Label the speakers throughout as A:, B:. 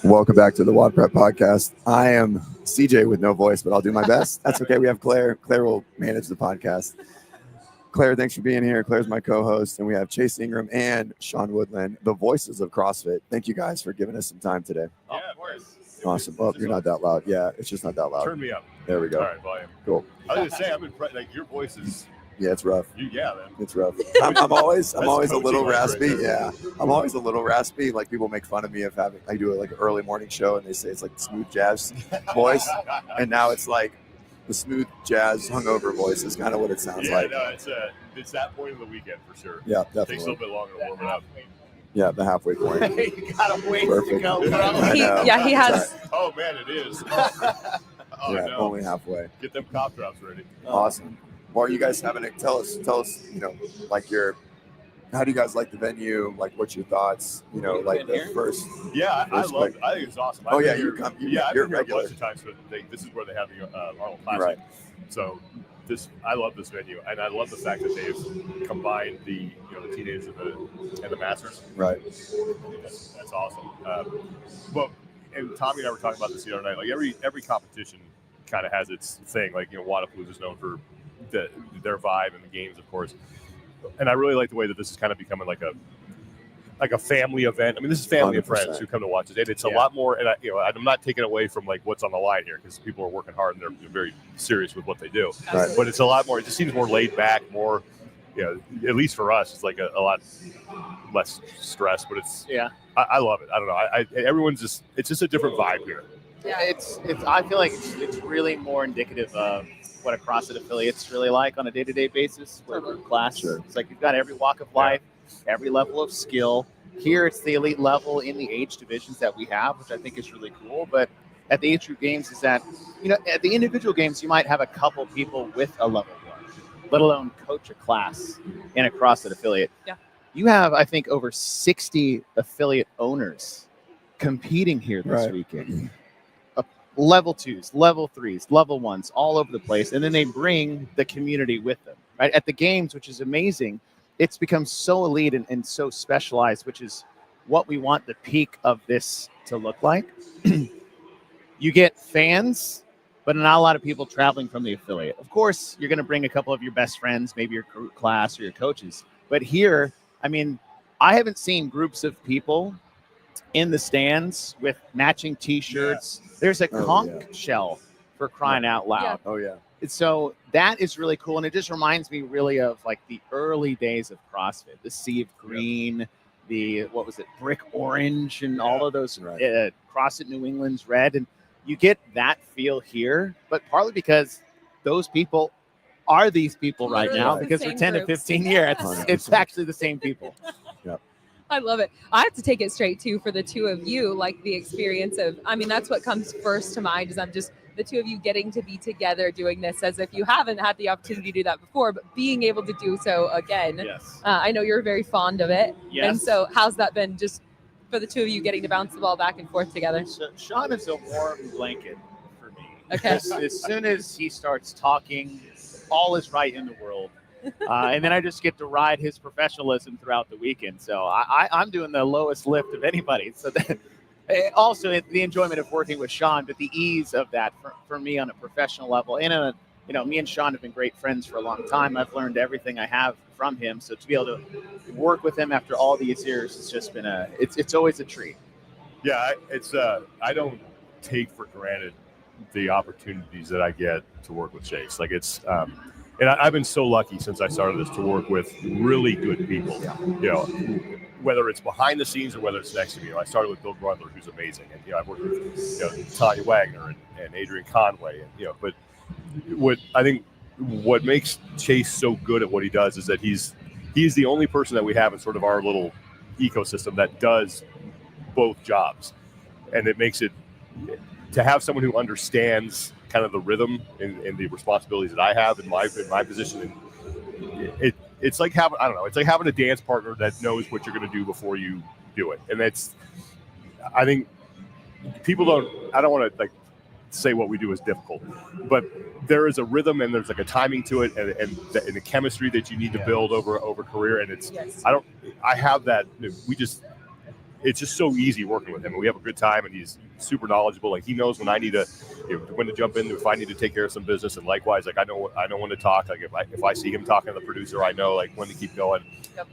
A: Welcome back to the WODprep podcast. I am CJ with no voice, but I'll do my best. That's okay. We have Claire. Claire will manage the podcast. Claire, thanks for being here. Claire's my co-host, and we have Chase Ingram and Sean Woodland, the voices of CrossFit. Thank you guys for giving us some time today.
B: Yeah, of course.
A: Awesome. Well, you're not that loud. Yeah, it's just not that loud.
B: Turn me up.
A: There we go.
B: All right, volume.
A: Cool.
B: I was gonna say, I'm impressed. Like your voice is.
A: Yeah, it's rough.
B: Man.
A: It's rough. I'm always a little raspy.
B: Right
A: yeah, I'm always a little raspy. Like people make fun of me of having. I do like an early morning show, and they say it's like the smooth jazz voice, and now it's like the smooth jazz hungover voice is kind of what it sounds like.
B: No, it's that point of the weekend for sure.
A: Yeah, definitely.
B: It takes a little bit longer to warm it up.
A: Yeah, the halfway point.
C: You gotta wait
A: Perfect.
C: to go.
D: He has.
B: Oh man, it is.
A: Yeah,
B: no.
A: only halfway.
B: Get them cough drops ready.
A: Awesome. Well, are you guys having it? Tell us, like how do you guys like the venue? Like, what's your thoughts? Like the first.
B: Yeah, I think it's awesome.
A: Oh yeah,
B: you're
A: regular.
B: here a bunch of times, but this is where they have the Arnold Classic.
A: Right.
B: So I love this venue, and I love the fact that they've combined the teenagers and the masters.
A: Right.
B: That's awesome. And Tommy and I were talking about this the other night. Like every competition kind of has its thing. Like Wadapalooza is known for their vibe and the games, of course. And I really like the way that this is kind of becoming like a family event. I mean, this is family
A: 100%.
B: and friends who come to watch this, and it's a lot more. And I'm not taking away from like what's on the line here because people are working hard and they're very serious with what they do.
A: Right.
B: But it's a lot more. It just seems more laid back, more. At least for us, it's like a lot less stress. But it's I love it. I don't know. Everyone's just it's just a different vibe here.
C: Yeah, it's. I feel like it's really more indicative of what a CrossFit affiliate's really like on a day-to-day basis. Where class,
A: Sure.
C: It's like you've got every walk of life, every level of skill. Here, it's the elite level in the age divisions that we have, which I think is really cool. But at the age group games, is that at the individual games, you might have a couple people with a level 1, let alone coach a class in a CrossFit affiliate.
D: Yeah.
C: You have, I think, over 60 affiliate owners competing here this weekend. Level 2s, level 3s, level 1s, all over the place. And then they bring the community with them, right? At the games, which is amazing, it's become so elite and so specialized, which is what we want the peak of this to look like. You get fans, but not a lot of people traveling from the affiliate. Of course, you're going to bring a couple of your best friends, maybe your class or your coaches. But here, I mean, I haven't seen groups of people in the stands with matching T-shirts. There's a conch shell for crying out loud.
D: Yeah.
A: Oh yeah.
C: So that is really cool, and it just reminds me really of like the early days of CrossFit, the sea of green, the brick orange, and all of those CrossFit New England's red, and you get that feel here, but partly because those people are these people right now because they're 10 to 15 years. It's actually the same people.
D: I love it. I have to take it straight too for the two of you, like the experience of, I mean, that's what comes first to mind is I'm just the two of you getting to be together doing this as if you haven't had the opportunity to do that before, but being able to do so again.
C: Yes.
D: I know you're very fond of it.
C: Yes.
D: And so how's that been just for the two of you getting to bounce the ball back and forth together?
C: So Sean is a warm blanket for me.
D: Okay.
C: As soon as he starts talking, all is right in the world. And then I just get to ride his professionalism throughout the weekend. So I'm doing the lowest lift of anybody. So that, also the enjoyment of working with Sean, but the ease of that for me on a professional level. And me and Sean have been great friends for a long time. I've learned everything I have from him. So to be able to work with him after all these years, it's just been it's always a treat.
B: Yeah, I don't take for granted the opportunities that I get to work with Chase. Like it's. And I've been so lucky since I started this to work with really good people, whether it's behind the scenes or whether it's next to me. I started with Bill Grundler, who's amazing. And, I've worked with, Tanya Wagner and Adrian Conway. And, but what makes Chase so good at what he does is that he's the only person that we have in sort of our little ecosystem that does both jobs. And it makes it to have someone who understands kind of the rhythm and the responsibilities that I have in my position. And it's like having a dance partner that knows what you're going to do before you do it. And I think people I don't want to like say what we do is difficult, but there is a rhythm and there's like a timing to it and the chemistry that you need to build over career. And it's, I have that. it's just so easy working with him. And we have a good time, and he's super knowledgeable. Like he knows when I need to, when to jump in, if I need to take care of some business, and likewise, like I know when to talk. Like if I see him talking to the producer, I know like when to keep going.
D: Yep.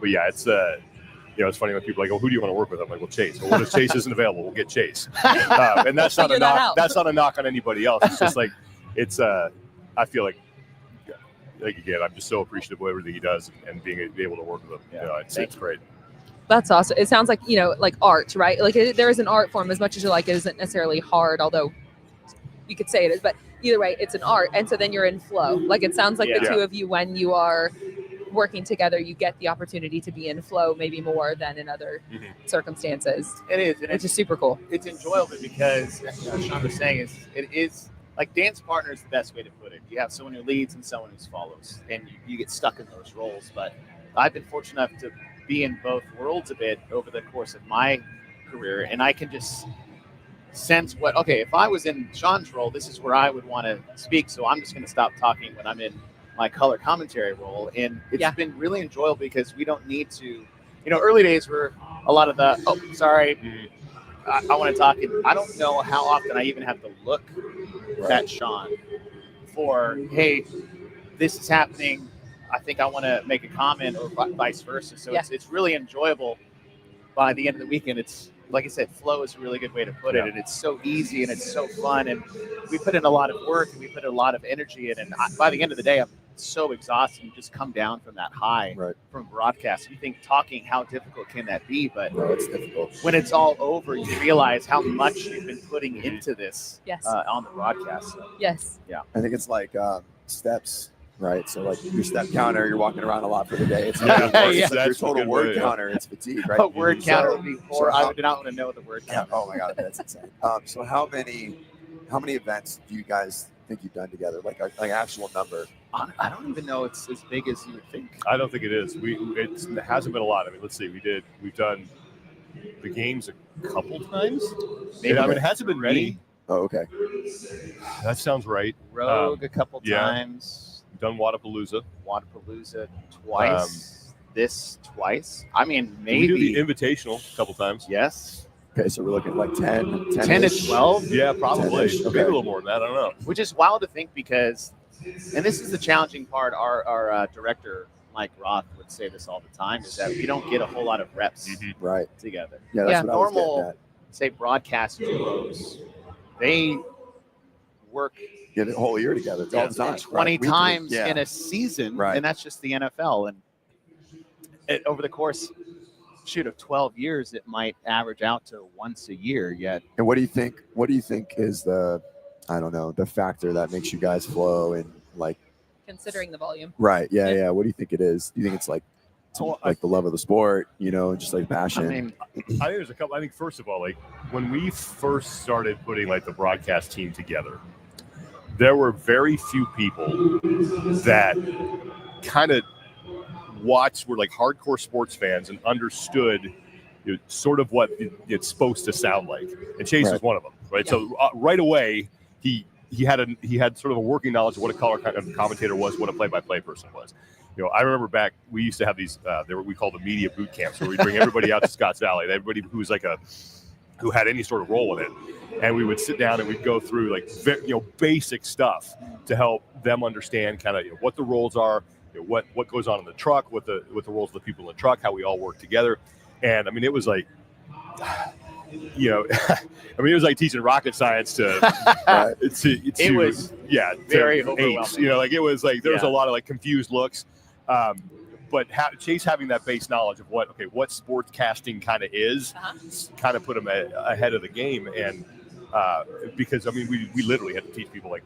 B: But yeah, it's it's funny when people are like, "Oh, who do you want to work with?" I'm like, "Well, Chase." Well, what if Chase isn't available? We'll get Chase. And that's not a knock. That's not a knock on anybody else. It's just like I feel like again, I'm just so appreciative of everything he does and being able to work with him.
C: Yeah.
B: It's great.
D: That's awesome. It sounds like, like art, right? Like there is an art form as much as you like. It isn't necessarily hard, although you could say it is, but either way, it's an art. And so then you're in flow. Like it sounds like the two of you, when you are working together, you get the opportunity to be in flow maybe more than in other circumstances.
C: It is. And
D: which is super cool.
C: It's enjoyable because, Sean was saying, it is like dance partner is the best way to put it. You have someone who leads and someone who follows, and you get stuck in those roles. But I've been fortunate enough to be in both worlds a bit over the course of my career, and I can just sense if I was in Sean's role, this is where I would want to speak. So I'm just going to stop talking when I'm in my color commentary role. And it's been really enjoyable because we don't need to, early days were a lot of the, I want to talk. And I don't know how often I even have to look at Sean for, hey, this is happening. I think I want to make a comment, or vice versa. So it's really enjoyable. By the end of the weekend, it's like I said, flow is a really good way to put it, and it's so easy and it's so fun, and we put in a lot of work and we put a lot of energy in, and by the end of the day, I'm so exhausted. You just come down from that high from broadcast. You think talking, how difficult can that be? But
A: it's difficult.
C: When it's all over, you realize how much you've been putting into this on the broadcast. So,
A: I think it's like steps. Right, so like your step counter, you're walking around a lot for the day. It's like your total word counter. It's fatigue, right?
C: A word counter would be poor. I do not want to know the word counter.
A: Oh my god, that's insane. So how many events do you guys think you've done together? Like actual number?
C: I don't even know it's as big as you would think.
B: I don't think it is. It hasn't been a lot. I mean, let's see. We've done the games a couple times. Maybe. I mean, it hasn't been ready.
A: Oh, okay.
B: That sounds right.
C: Rogue a couple times.
B: Done Wadapalooza
C: twice. This twice. I mean, maybe.
B: We do the Invitational a couple times.
C: Yes.
A: Okay, so we're looking at like 10
C: to 12.
B: Yeah, probably.
A: Okay.
B: Maybe a little more than that. I don't know.
C: Which is wild to think because, and this is the challenging part. Our director Mike Roth would say this all the time: is that we don't get a whole lot of reps together.
A: Yeah, that's what
C: normal.
A: I was
C: say broadcast duos, they work.
A: The whole year together. It's all the time.
C: 20 times in a season, and that's just the NFL. And over the course, of 12 years, it might average out to once a year. Yet.
A: And what do you think? What do you think is the factor that makes you guys flow and like?
D: Considering the volume.
A: Right. Yeah. What do you think it is? Do you think it's like the love of the sport, just like passion?
B: I think there's a couple. I think first of all, like when we first started putting like the broadcast team together, there were very few people that kind of were like hardcore sports fans and understood sort of what it's supposed to sound like. And Chase was one of them, right? Yeah. So right away, he had sort of a working knowledge of what a color commentator was, what a play-by-play person was. I remember back, we used to have these, we called them media boot camps, where we'd bring everybody out to Scotts Valley, everybody who was who had any sort of role in it. And we would sit down and we'd go through basic stuff to help them understand kind of what the roles are, what goes on in the truck, what the roles of the people in the truck, how we all work together. And I mean, it was like, it was like teaching rocket science to
C: it was very overwhelming.
B: It was like there was a lot of confused looks. But Chase having that base knowledge of what sportscasting kind of is, kind of put him ahead of the game. And because I mean, we literally had to teach people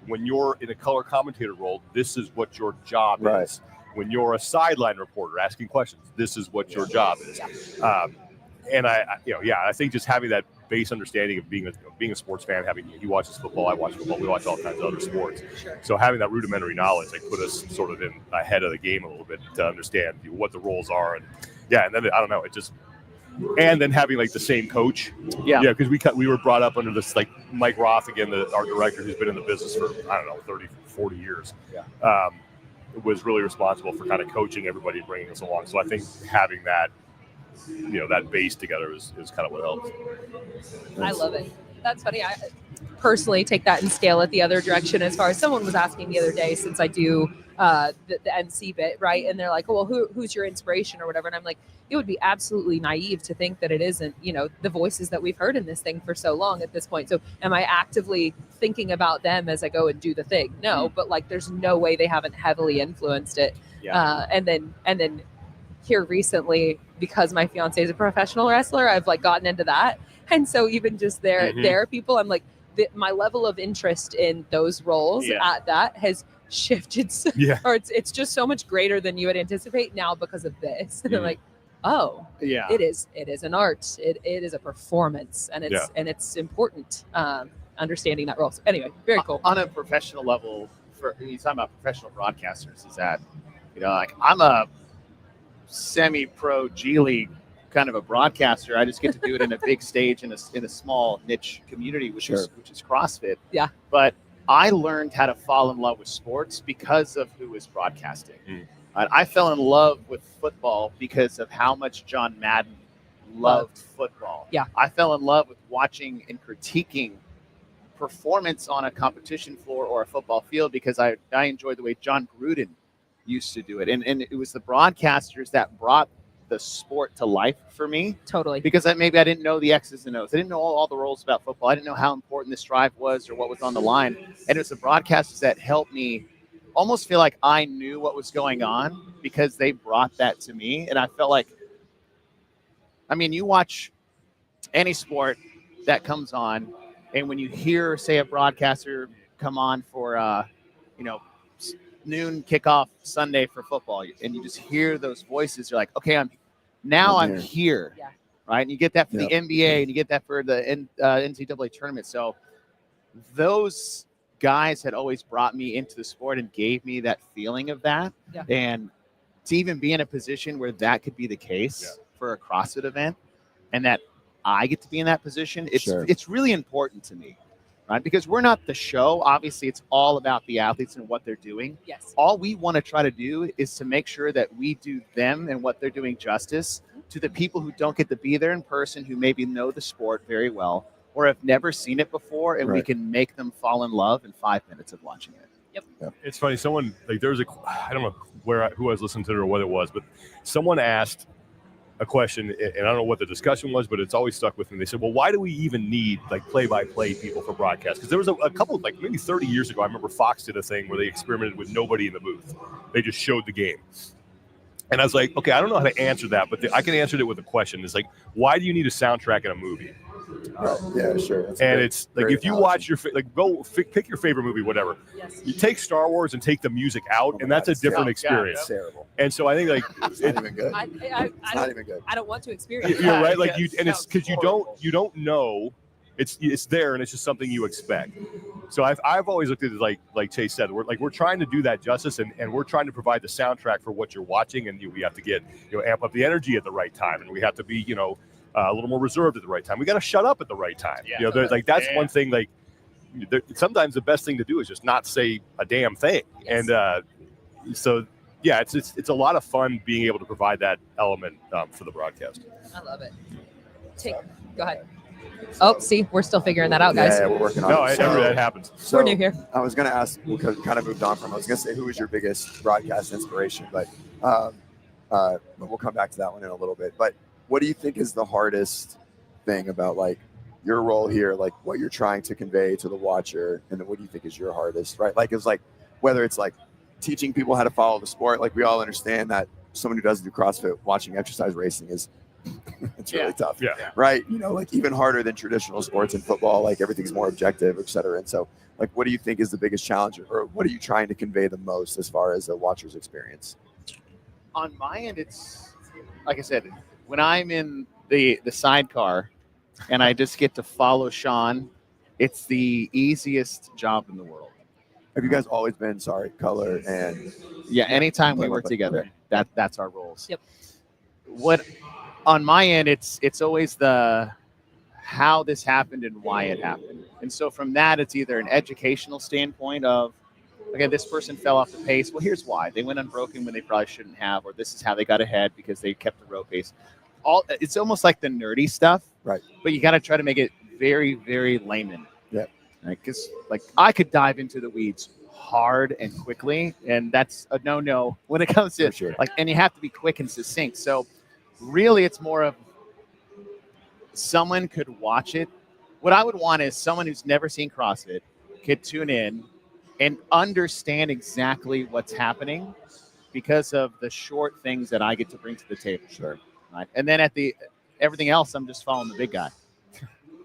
B: when you're in a color commentator role, this is what your job is. When you're a sideline reporter asking questions, this is what your job is. And I think just having that base understanding of being a sports fan, he watches football, I watch football, we watch all kinds of other sports. Sure. So having that rudimentary knowledge put us sort of in ahead of the game a little bit to understand what the roles are, and then I don't know, and then having the same coach, because we were brought up under this Mike Roth again, our director who's been in the business for 30, 40 years, was really responsible for kind of coaching everybody, bringing us along. So I think having that that base together is kind of what helps.
D: I love it. That's funny. I personally take that and scale it the other direction. As far as someone was asking the other day, since I do the MC bit, right? And they're like, well, who's your inspiration or whatever? And I'm like, it would be absolutely naive to think that it isn't, the voices that we've heard in this thing for so long at this point. So am I actively thinking about them as I go and do the thing? No, but like, there's no way they haven't heavily influenced it.
C: Yeah.
D: And then here recently, because my fiance is a professional wrestler, I've like gotten into that. And so even just their people, I'm like, my level of interest in those roles at that has shifted. Or it's just so much greater than you would anticipate now because of this. And I'm like, oh,
C: yeah,
D: it is an art. It is a performance, and it's important. Understanding that role. So anyway, very cool.
C: On a professional level, for you talking about professional broadcasters, is that like I'm a semi-pro G League kind of a broadcaster. I just get to do it in a big stage in a small niche community, which is CrossFit.
D: Yeah.
C: But I learned how to fall in love with sports because of who was broadcasting. I fell in love with football because of how much John Madden loved football.
D: Yeah.
C: I fell in love with watching and critiquing performance on a competition floor or a football field because I enjoyed the way John Gruden used to do it. And it was the broadcasters that brought the sport to life for me.
D: Totally.
C: Because maybe I didn't know the X's and O's. I didn't know all the rules about football. I didn't know how important this drive was or what was on the line. And it was the broadcasters that helped me almost feel like I knew what was going on because they brought that to me. And I felt like, you watch any sport that comes on, and when you hear, say, a broadcaster come on for, noon kickoff Sunday for football, and you just hear those voices, you're like, okay, I'm here.
D: Yeah.
C: Right? And you get that for the NBA, and you get that for the NCAA tournament. So those guys had always brought me into the sport and gave me that feeling of that.
D: Yeah.
C: And to even be in a position where that could be the case for a CrossFit event, and that I get to be in that position, it's really important to me. Right? Because we're not the show. Obviously, it's all about the athletes and what they're doing.
D: Yes.
C: All we want to try to do is to make sure that we do them and what they're doing justice to the people who don't get to be there in person, who maybe know the sport very well or have never seen it before, and we can make them fall in love in 5 minutes of watching it.
D: Yep.
B: It's funny. Someone, like, there's I don't know who I was listening to or what it was, but someone asked a question, and I don't know what the discussion was, but it's always stuck with me. They said, well, why do we even need like play-by-play people for broadcast? Because there was a couple, like maybe 30 years ago, I remember Fox did a thing where they experimented with nobody in the booth. They just showed the game. And I was like, okay, I don't know how to answer that, but I can answer it with a question. It's like, why do you need a soundtrack in a movie?
A: Right. Yeah, sure. That's
B: and it's like, if you watch your pick your favorite movie, whatever.
D: Yes.
B: You take Star Wars and take the music out, and that's a different experience.
A: It's terrible.
B: And so I think like
A: It's not even good.
D: It's
A: not even good.
D: I don't want to experience.
B: You're right. Like and it's because you don't know. It's there, and it's just something you expect. So I've always looked at it like Chase said, we're trying to do that justice, and we're trying to provide the soundtrack for what you're watching, and we have to get amp up the energy at the right time, and we have to be a little more reserved at the right time. We got to shut up at the right time. Yeah. That's one thing. Like sometimes the best thing to do is just not say a damn thing. Yes. And so yeah, it's a lot of fun being able to provide that element for the broadcast.
D: I love it. Go ahead. Oh, see, we're still figuring that out, guys.
A: Yeah, we're working on it.
B: No, that happens.
D: We're new here.
A: I was going to ask, we kind of moved on from, I was going to say, who is your biggest broadcast inspiration? But we'll come back to that one in a little bit. But what do you think is the hardest thing about like your role here, like what you're trying to convey to the watcher? And then what do you think is your hardest, right? Like, it's like, whether it's like teaching people how to follow the sport, like we all understand that someone who doesn't do CrossFit watching exercise racing is it's really tough, right? Like even harder than traditional sports and football, like everything's more objective, et cetera. And so like, what do you think is the biggest challenge, or what are you trying to convey the most as far as a watcher's experience?
C: On my end, it's like I said, when I'm in the sidecar and I just get to follow Sean, it's the easiest job in the world.
A: Have you guys always been color and
C: anytime we work together, that's our roles.
D: Yep.
C: What on my end, it's always the how this happened and why it happened. And so from that, it's either an educational standpoint of, okay, this person fell off the pace. Well, here's why. They went unbroken when they probably shouldn't have, or this is how they got ahead because they kept the row pace. it's almost like the nerdy stuff,
A: Right.
C: but you got to try to make it very, very layman.
A: Yeah.
C: Right? Because like I could dive into the weeds hard and quickly, and that's a no when it comes to
A: sure.
C: like, and you have to be quick and succinct. So really, it's more of someone could watch it. What I would want is someone who's never seen CrossFit could tune in and understand exactly what's happening because of the short things that I get to bring to the table.
A: Sure.
C: Right. And then everything else, I'm just following the big guy.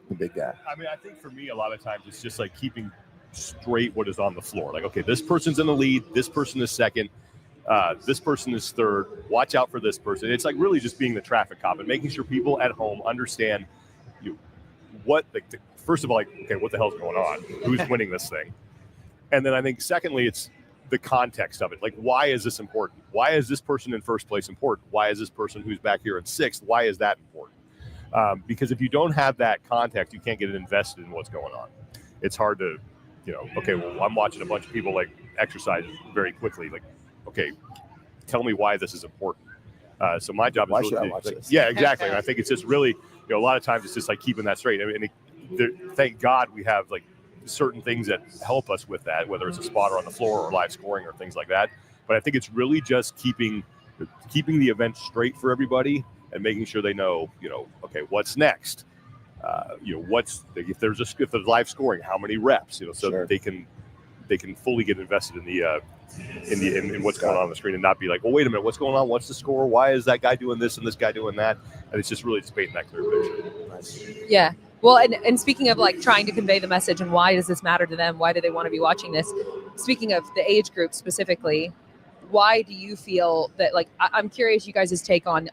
A: The big guy.
B: I mean, I think for me, a lot of times it's just like keeping straight what is on the floor. Like, okay, this person's in the lead, this person is second, this person is third. Watch out for this person. It's like really just being the traffic cop and making sure people at home understand what. First of all, like, okay, what the hell's going on? Who's winning this thing? And then I think secondly, it's the context of it. Like, why is this important? Why is this person in first place important? Why is this person who's back here in sixth? Why is that important? Because if you don't have that context, you can't get invested in what's going on. It's hard to, okay, well, I'm watching a bunch of people like exercise very quickly. Like, okay, tell me why this is important. So my job is
A: Why
B: really,
A: should I watch this?
B: Yeah, exactly. And I think it's just really, a lot of times it's just like keeping that straight. I mean, thank God we have like certain things that help us with that, whether it's a spotter on the floor or live scoring or things like that. But I think it's really just keeping the event straight for everybody and making sure they know, okay, what's next? If there's live scoring, how many reps? So
A: Sure.
B: that they can fully get invested in what's going on the screen and not be like, well, wait a minute, what's going on? What's the score? Why is that guy doing this and this guy doing that? And it's just really just painting that clear picture.
A: Nice.
D: Yeah. Well, and speaking of like trying to convey the message and why does this matter to them? Why do they want to be watching this? Speaking of the age group specifically, why do you feel that, like, I'm curious you guys' take on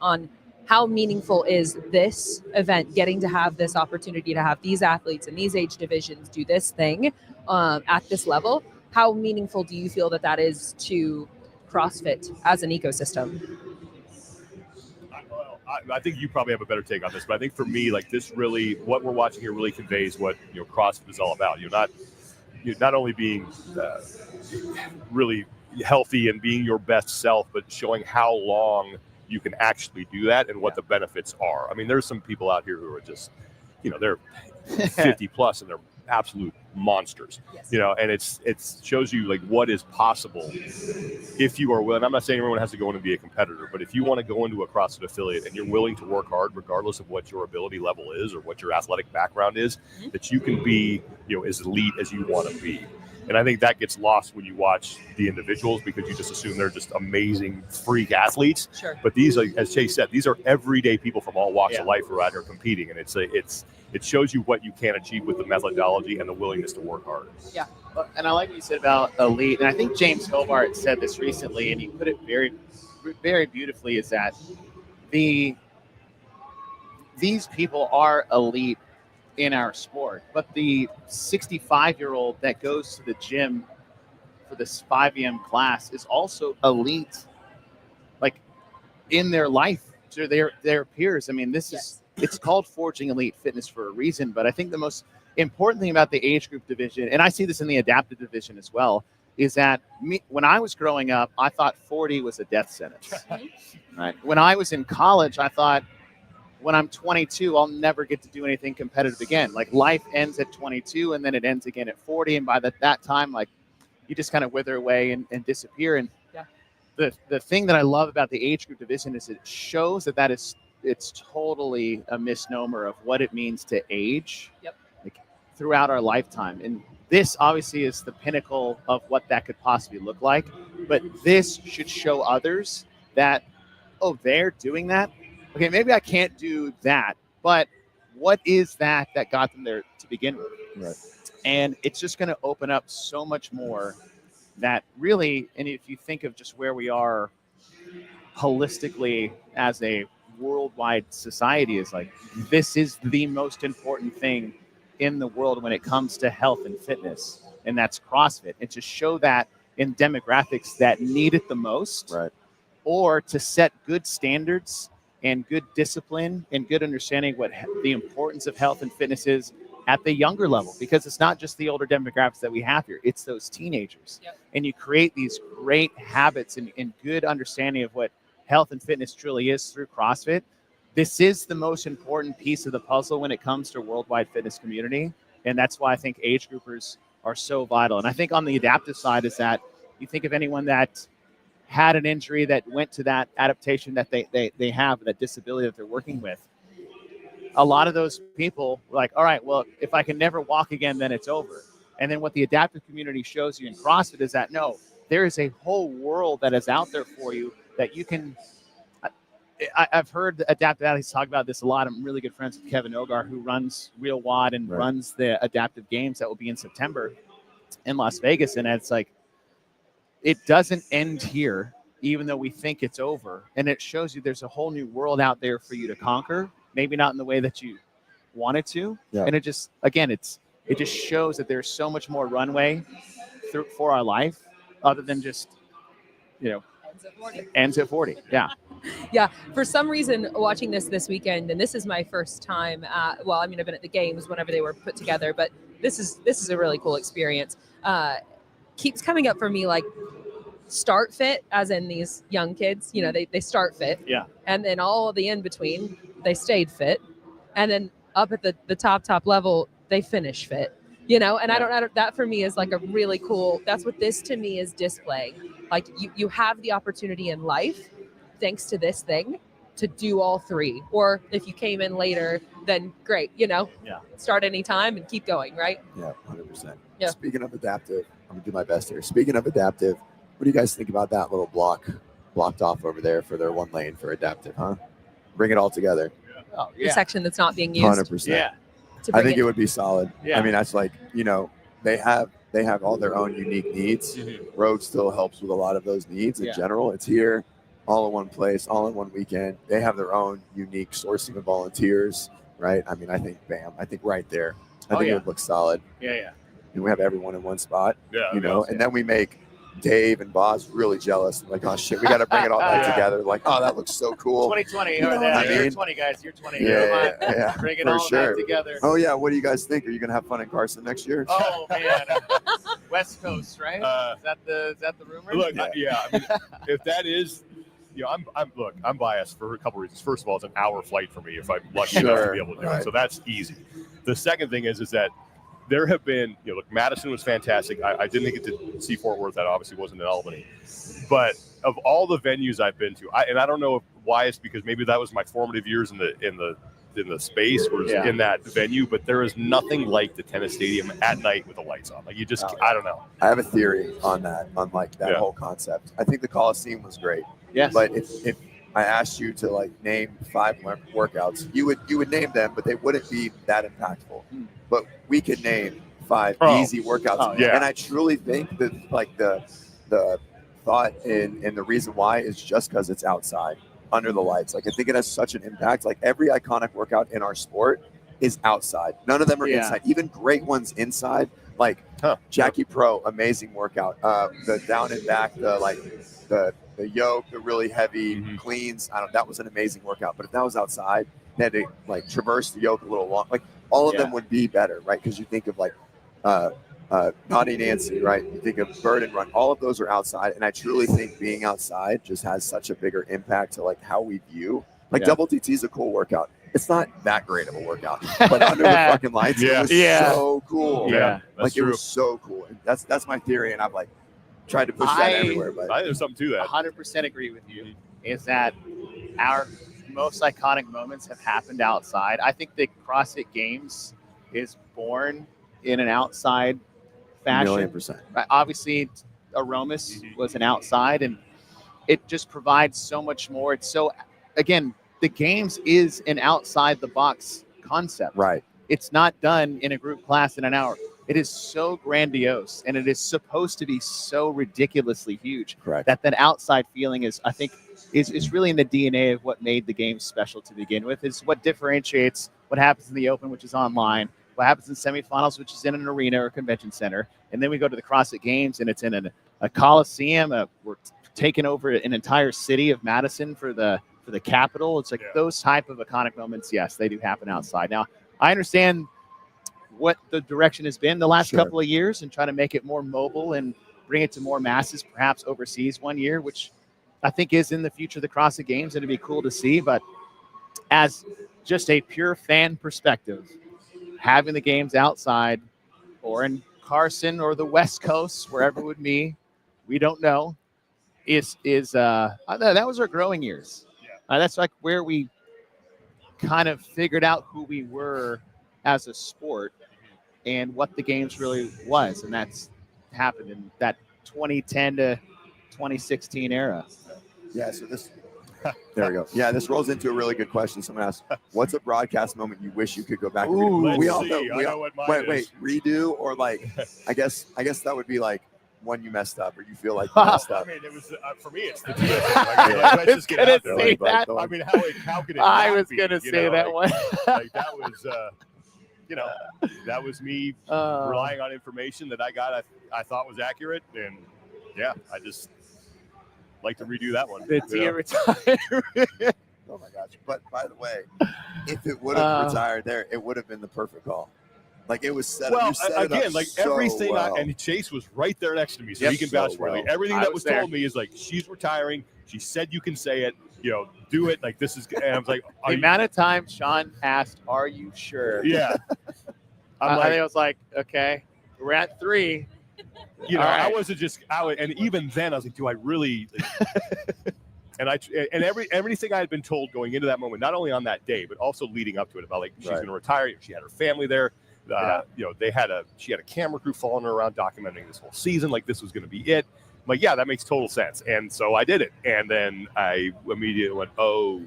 D: how meaningful is this event, getting to have this opportunity to have these athletes in these age divisions do this thing at this level? How meaningful do you feel that is to CrossFit as an ecosystem?
B: I think you probably have a better take on this, but I think for me, like, this really, what we're watching here really conveys what CrossFit is all about. You're not only being really healthy and being your best self, but showing how long you can actually do that and what the benefits are. I mean, there's some people out here who are just, they're 50 plus and they're absolute monsters.
D: Yes.
B: And it shows you like what is possible if you are willing. I'm not saying everyone has to go in and be a competitor, but if you want to go into a CrossFit affiliate and you're willing to work hard, regardless of what your ability level is or what your athletic background is, that you can be, as elite as you want to be. And I think that gets lost when you watch the individuals because you just assume they're just amazing freak athletes.
D: Sure.
B: But these, like, as Chase said, these are everyday people from all walks of life who are out here competing, and it shows you what you can achieve with the methodology and the willingness to work hard.
D: Yeah.
C: And I like what you said about elite, and I think James Hobart said this recently, and he put it very, very beautifully. Is that these people are elite in our sport, but the 65-year-old that goes to the gym for this 5 a.m. class is also elite, like, in their life to their peers. I mean, it's called Forging Elite Fitness for a reason, but I think the most important thing about the age group division, and I see this in the adaptive division as well, is that when I was growing up, I thought 40 was a death sentence. Right? When I was in college, I thought, when I'm 22, I'll never get to do anything competitive again. Like, life ends at 22 and then it ends again at 40. And by that time, like, you just kind of wither away and disappear. And the thing that I love about the age group division is it shows it's totally a misnomer of what it means to age like, throughout our lifetime. And this obviously is the pinnacle of what that could possibly look like. But this should show others that, oh, they're doing that. Okay, maybe I can't do that, but what is that got them there to begin with?
A: Right.
C: And it's just going to open up so much more that really, and if you think of just where we are holistically as a worldwide society, is like, this is the most important thing in the world when it comes to health and fitness, and that's CrossFit. And to show that in demographics that need it the most,
A: right,
C: or to set good standards and good discipline and good understanding what the importance of health and fitness is at the younger level, because it's not just the older demographics that we have here, it's those teenagers.
D: Yep.
C: And you create these great habits and good understanding of what health and fitness truly is through CrossFit. this is the most important piece of the puzzle when it comes to worldwide fitness community. And that's why I think age groupers are so vital. And I think on the adaptive side is that you think of anyone that had an injury that went to that adaptation that they have, that disability that they're working with. A lot of those people were like, all right, well, if I can never walk again, then it's over. And then what the adaptive community shows you in CrossFit is that, no, there is a whole world that is out there for you that you can. I've heard adaptive athletes talk about this a lot. I'm really good friends with Kevin Ogar, who runs Real WOD and runs the adaptive games that will be in September in Las Vegas. And it's like, it doesn't end here, even though we think it's over. And it shows you there's a whole new world out there for you to conquer, maybe not in the way that you wanted to. Yeah. And it just, again, it just shows that there's so much more runway for our life other than just, ends at 40. Yeah.
D: Yeah. For some reason, watching this weekend, and this is my first time. I've been at the games whenever they were put together, but this is a really cool experience. Keeps coming up for me, like start fit, as in these young kids. They start fit.
C: Yeah.
D: And then all the in between, they stayed fit, and then up at the top level, they finish fit. And I don't. That for me is like a really cool. That's what this to me is displaying. Like you have the opportunity in life, thanks to this thing, to do all three. Or if you came in later, then great. Start anytime and keep going. Right.
A: Yeah, 100%.
D: Yeah.
A: Speaking of adaptive, I'm gonna do my best here. Speaking of adaptive, what do you guys think about that little blocked off over there for their one lane for adaptive? Huh? Bring it all together.
C: Oh, yeah.
D: The section that's not being used.
A: 100%.
C: Yeah.
A: I think it would be solid.
C: Yeah.
A: I mean, that's like, they have all their own unique needs.
C: Mm-hmm.
A: Rogue still helps with a lot of those needs in general. It's here, all in one place, all in one weekend. They have their own unique sourcing of volunteers, right? I mean, I think right there. I think it would look solid.
C: Yeah.
A: And we have everyone in one spot,
B: Yeah,
A: and then we make Dave and Boz really jealous. Like, oh shit, we got to bring it all back together. Like, oh, that looks so cool.
C: 2020.
A: You're
C: 20 guys. You're 20.
A: Yeah,
C: bring it all back together.
A: Oh yeah, what do you guys think? Are you gonna have fun in Carson next year?
C: Oh man, West Coast, right? Is that the rumor?
B: Look, I mean, if that is, I'm biased for a couple reasons. First of all, it's an hour flight for me if I'm lucky enough to be able to do it, so that's easy. The second thing is that there have been, Madison was fantastic. I didn't get to see Fort Worth. That obviously wasn't in Albany. But of all the venues I've been to, I don't know why it's because maybe that was my formative years in the space was in that venue, but there is nothing like the tennis stadium at night with the lights on. Like you just, I don't know.
A: I have a theory on that, on like that whole concept. I think the Coliseum was great.
C: Yes.
A: But if I asked you to like name 5 workouts, you would name them, but they wouldn't be that impactful. But we could name 5 easy workouts. And I truly think that like the thought and the reason why is just because it's outside under the lights. Like I think it has such an impact. Like every iconic workout in our sport is outside. None of them are inside. Even great ones inside. Like Jackie Pro, amazing workout. The down and back, the yoke, the really heavy cleans. That was an amazing workout. But if that was outside, they had to like traverse the yoke a little long. Like all of them would be better, right? Because you think of like Naughty Nancy, right? You think of Bird and Run. All of those are outside, and I truly think being outside just has such a bigger impact to like how we view. Like Double TT is a cool workout. It's not that great of a workout, but under the fucking lights, it was so cool.
B: Yeah,
A: like
B: true.
A: It was so cool. And that's my theory, and I've like tried to push that everywhere. But
B: I think there's something to that.
C: 100% agree with you. Is that our most iconic moments have happened outside? I think the CrossFit Games is born in an outside fashion.
A: 1,000,000%.
C: Right? Obviously, Aromas was an outside, and it just provides so much more. It's so, again, the Games is an outside the box concept.
A: Right.
C: It's not done in a group class in an hour. It is so grandiose, and it is supposed to be so ridiculously huge.
A: Correct.
C: That outside feeling is, I think, is really in the DNA of what made the Games special to begin with. It's what differentiates what happens in the Open, which is online, what happens in semifinals, which is in an arena or convention center, and then we go to the CrossFit Games, and it's in a Coliseum. We're taking over an entire city of Madison for the capital. It's like those type of iconic moments. Yes, they do happen outside. Now, I understand what the direction has been the last couple of years and try to make it more mobile and bring it to more masses, perhaps overseas one year, which I think is in the future of the CrossFit Games. It'd be cool to see, but as just a pure fan perspective, having the games outside or in Carson or the West Coast, wherever it would be, we don't know, that was our growing years. That's like where we kind of figured out who we were as a sport and what the games really was. And that's happened in that 2010 to 2016 era.
A: Yeah, so there we go. Yeah, this rolls into a really good question. Someone asked, what's a broadcast moment you wish you could go back and redo?
B: Let's
A: We all
B: see.
A: know.
B: I know what mine is.
A: Wait, redo or like, I guess that would be like one you messed up or you feel like you messed up.
B: I mean, it was for me. It's the let's just get out there.
C: Say that.
B: I mean, how could it?
C: I
B: not
C: was
B: be,
C: gonna
B: you
C: say
B: know,
C: that one.
B: Like that was, that was me relying on information that I thought was accurate, and yeah, I just like to redo that one.
C: The team retired.
A: Oh my gosh! But by the way, if it would have retired there, it would have been the perfect call. Like it was set up.
B: Well,
A: You set it
B: again,
A: up
B: like
A: so
B: everything,
A: well.
B: and Chase was right there next to me, so
C: Yep.
B: he can
A: So
B: vouch for me.
A: well.
B: Everything
C: I
B: that
C: was
B: was
C: there.
B: told me is like, she's retiring. She said you can say it. Do it. Like this is. And I was like,
C: The amount of times Sean asked, "Are you sure?"
B: yeah. I'm
C: I think I was like, "Okay, we're at 3."
B: All right.
C: right.
B: I wasn't just out, and even then I was like, do I really? And everything I had been told going into that moment, not only on that day, but also leading up to it, about like she's going to retire. She had her family there. She had a camera crew following her around documenting this whole season. Like this was going to be it. I'm like, yeah, that makes total sense. And so I did it. And then I immediately went, oh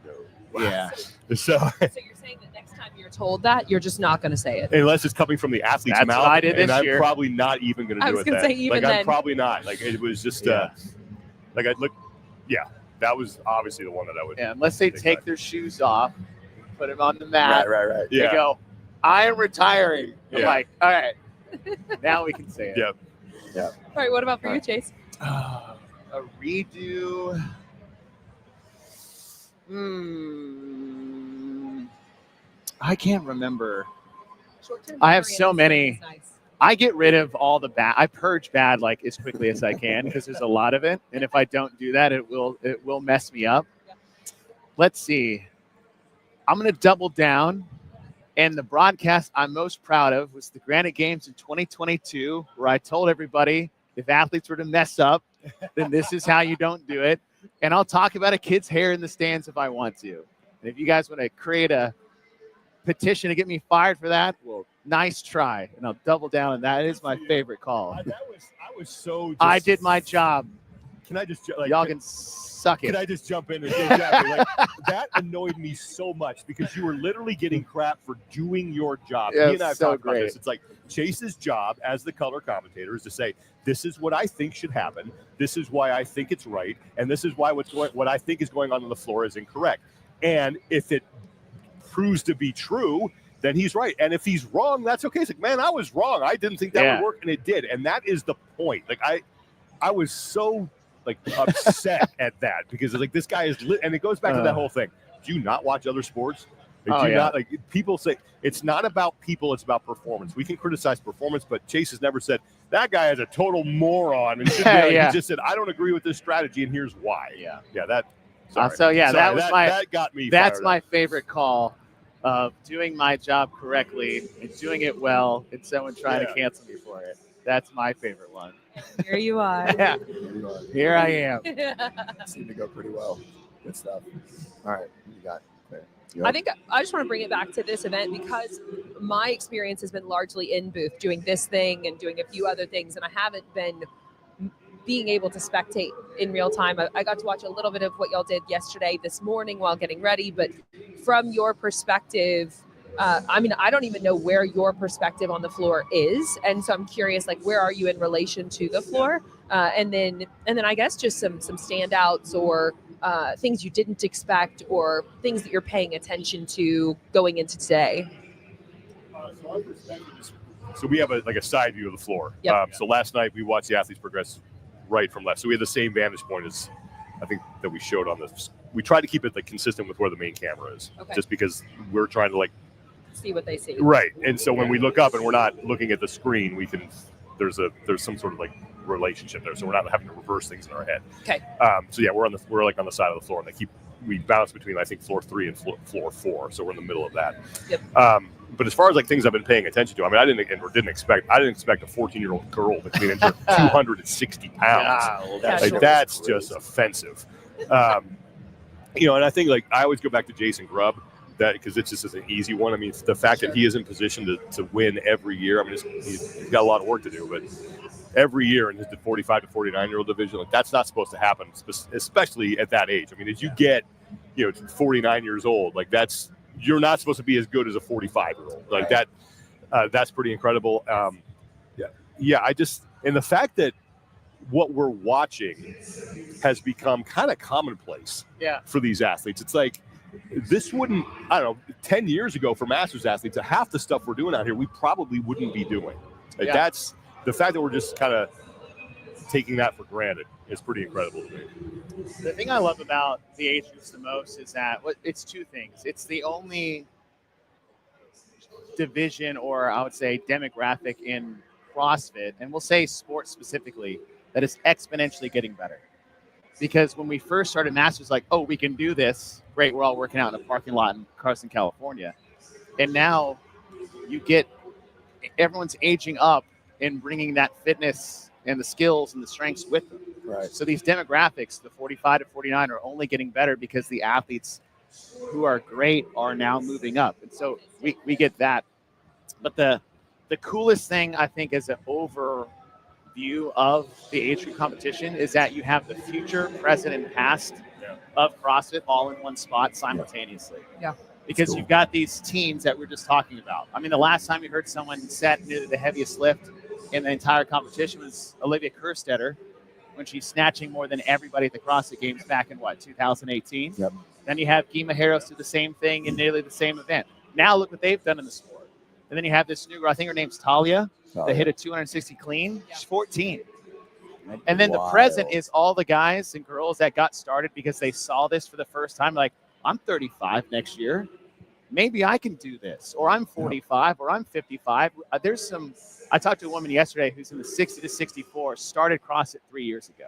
B: no.
C: Yeah.
B: So
D: So you're saying that next time you're told that, you're just not going to say it.
B: unless it's coming from the athlete's
C: That's
B: mouth,
C: what I did
B: and
C: this
B: I'm
C: year.
B: probably not even going to do
D: I was
B: it.
D: gonna
B: then.
D: say even
B: like
D: then.
B: I'm probably not. Like it was just like I'd look. Yeah, that was obviously the one that I would.
C: Yeah, unless they take their shoes off, put them on the mat.
A: Right.
C: They
B: Yeah.
C: go, "I am retiring." I'm
B: Yeah.
C: like, "All right, now we can say it."
B: Yeah.
D: All right, what about for you, Chase?
C: A redo. I can't remember.
D: Short-term
C: I have
D: memory
C: so
D: and
C: many.
D: is nice.
C: I get rid of all the bad. I purge bad like as quickly as I can because there's a lot of it, and if I don't do that, it will mess me up.
D: Yeah.
C: Let's see. I'm gonna double down, and the broadcast I'm most proud of was the Granite Games in 2022, where I told everybody if athletes were to mess up, then this is how you don't do it. And I'll talk about a kid's hair in the stands if I want to. And if you guys want to create a petition to get me fired for that, well, nice try, and I'll double down on that. It is my favorite call.
B: I was so.
C: I did my job.
B: Can I just
C: Y'all can suck
B: Can
C: it.
B: I just jump in? Exactly. Like, that annoyed me so much because you were literally getting crap for doing your job.
C: Yeah,
B: Me and I have
C: so
B: talked about
C: great.
B: this. It's like Chase's job as the color commentator is to say, this is what I think should happen. This is why I think it's right. And this is why what I think is going on the floor is incorrect. And if it proves to be true, then he's right. And if he's wrong, that's okay. It's like, man, I was wrong. I didn't think that would work, and it did. And that is the point. Like I was so like upset at that because it's like this guy is and it goes back to that whole thing. Do you not watch other sports? Like, do you not, like people say it's not about people, it's about performance. We can criticize performance, but Chase has never said that guy is a total moron. And he just said, I don't agree with this strategy, and here's why.
C: Yeah.
B: That.
C: That
B: got me.
C: That's my favorite call of doing my job correctly and doing it well, and someone trying to cancel me for it. That's my favorite one.
D: Here you are.
C: Yeah. Here I am.
A: Seemed to go pretty well. Good stuff. All right, what you got there?
D: I think I just want to bring it back to this event because my experience has been largely in booth doing this thing and doing a few other things, and I haven't been being able to spectate in real time. I got to watch a little bit of what y'all did yesterday, this morning while getting ready, but from your perspective, I mean, I don't even know where your perspective on the floor is, and so I'm curious, like, where are you in relation to the floor? And then I guess just some standouts or things you didn't expect or things that you're paying attention to going into today.
B: So we have a side view of the floor.
D: Yep.
B: So last night we watched the athletes progress right from left. So we had the same vantage point as I think that we showed on this. We tried to keep it consistent with where the main camera is, just because we're trying to
D: see what they see.
B: Right. And so when we look up and we're not looking at the screen, we can there's some sort of relationship there. So we're not having to reverse things in our head.
D: Okay.
B: So yeah, we're on the side of the floor, and they keep we bounce between, I think, floor 3 and floor 4, so we're in the middle of that.
D: Yep.
B: But as far as like things I've been paying attention to, I mean, I didn't expect a 14-year-old girl to clean into 260 pounds. That's just offensive. You know, and I think like I always go back to Jason Grubb, that because it's just an easy one. I mean, it's the fact that he is in position to win every year. I mean, he's got a lot of work to do, but every year in the 45 to 49-year-old division, like that's not supposed to happen, especially at that age. I mean, as you get, 49 years old, like you're not supposed to be as good as a 45-year-old. Like that, that's pretty incredible. And the fact that what we're watching has become kind of commonplace for these athletes. It's like this wouldn't, 10 years ago for masters athletes, half the stuff we're doing out here, we probably wouldn't be doing. Like that's the fact that we're just kind of taking that for granted is pretty incredible to me.
C: The thing I love about the age groups the most is that it's two things. It's the only division, or I would say demographic in CrossFit, and we'll say sports specifically, that is exponentially getting better. Because when we first started Masters, like, oh, we can do this. Great, we're all working out in a parking lot in Carson, California. And now you get everyone's aging up and bringing that fitness and the skills and the strengths with them.
A: Right.
C: So these demographics, the 45 to 49, are only getting better because the athletes who are great are now moving up. And so we get that. But the coolest thing, I think, as an overview of the age group competition is that you have the future, present, and past of CrossFit all in one spot simultaneously.
D: Yeah.
C: Because you've got these teams that we're just talking about. I mean, the last time you heard someone set nearly the heaviest lift in the entire competition was Olivia Kerstetter, when she's snatching more than everybody at the CrossFit Games back in, 2018?
A: Yep.
C: Then you have Guima Harris do the same thing in nearly the same event. Now look what they've done in the sport. And then you have this new girl, I think her name's Talia, that hit a 260 clean. She's 14. And then the present is all the guys and girls that got started because they saw this for the first time. Like, I'm 35 next year. Maybe I can do this. Or I'm 45 or I'm 55. I talked to a woman yesterday who's in the 60 to 64, started CrossFit 3 years ago,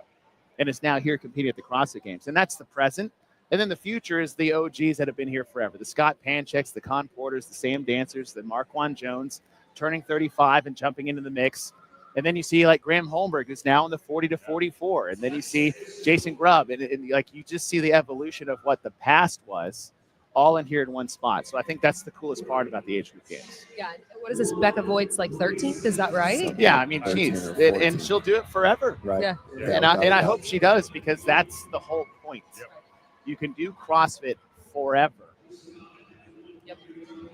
C: and is now here competing at the CrossFit Games. And that's the present. And then the future is the OGs that have been here forever. The Scott Pancheks, the Con Porters, the Sam Dancers, the Marquand Jones, turning 35 and jumping into the mix. And then you see like Graham Holmberg, who's now in the 40 to 44. And then you see Jason Grubb. And like you just see the evolution of what the past was, all in here in one spot. So I think that's the coolest part about the age group games.
D: Yeah. What is this? Becca Voigt's like 13th? Is that right?
C: Yeah, I mean, geez. And she'll do it forever.
A: Right.
D: Yeah.
C: And I hope she does, because that's the whole point. Yep. You can do CrossFit forever.
D: Yep.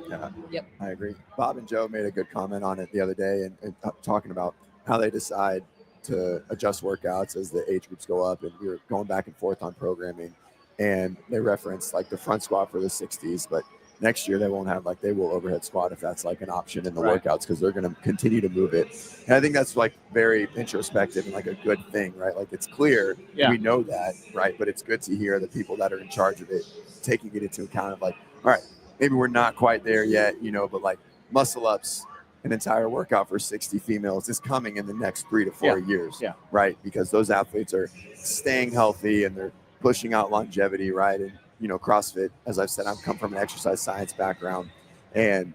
A: Yeah.
D: Yep.
A: I agree. Bob and Joe made a good comment on it the other day, and talking about how they decide to adjust workouts as the age groups go up, and we were going back and forth on programming, and they referenced like the front squat for the 60s, but next year they won't have they will overhead squat if that's like an option in the workouts, because they're going to continue to move it. And I think that's like very introspective and like a good thing, right? Like it's clear, we know that, right? But it's good to hear the people that are in charge of it taking it into account of like, all right, maybe we're not quite there yet, but like muscle ups, an entire workout for 60 females is coming in the next 3 to 4 years, right? Because those athletes are staying healthy and they're pushing out longevity, right? And CrossFit, as I've said, I've come from an exercise science background, and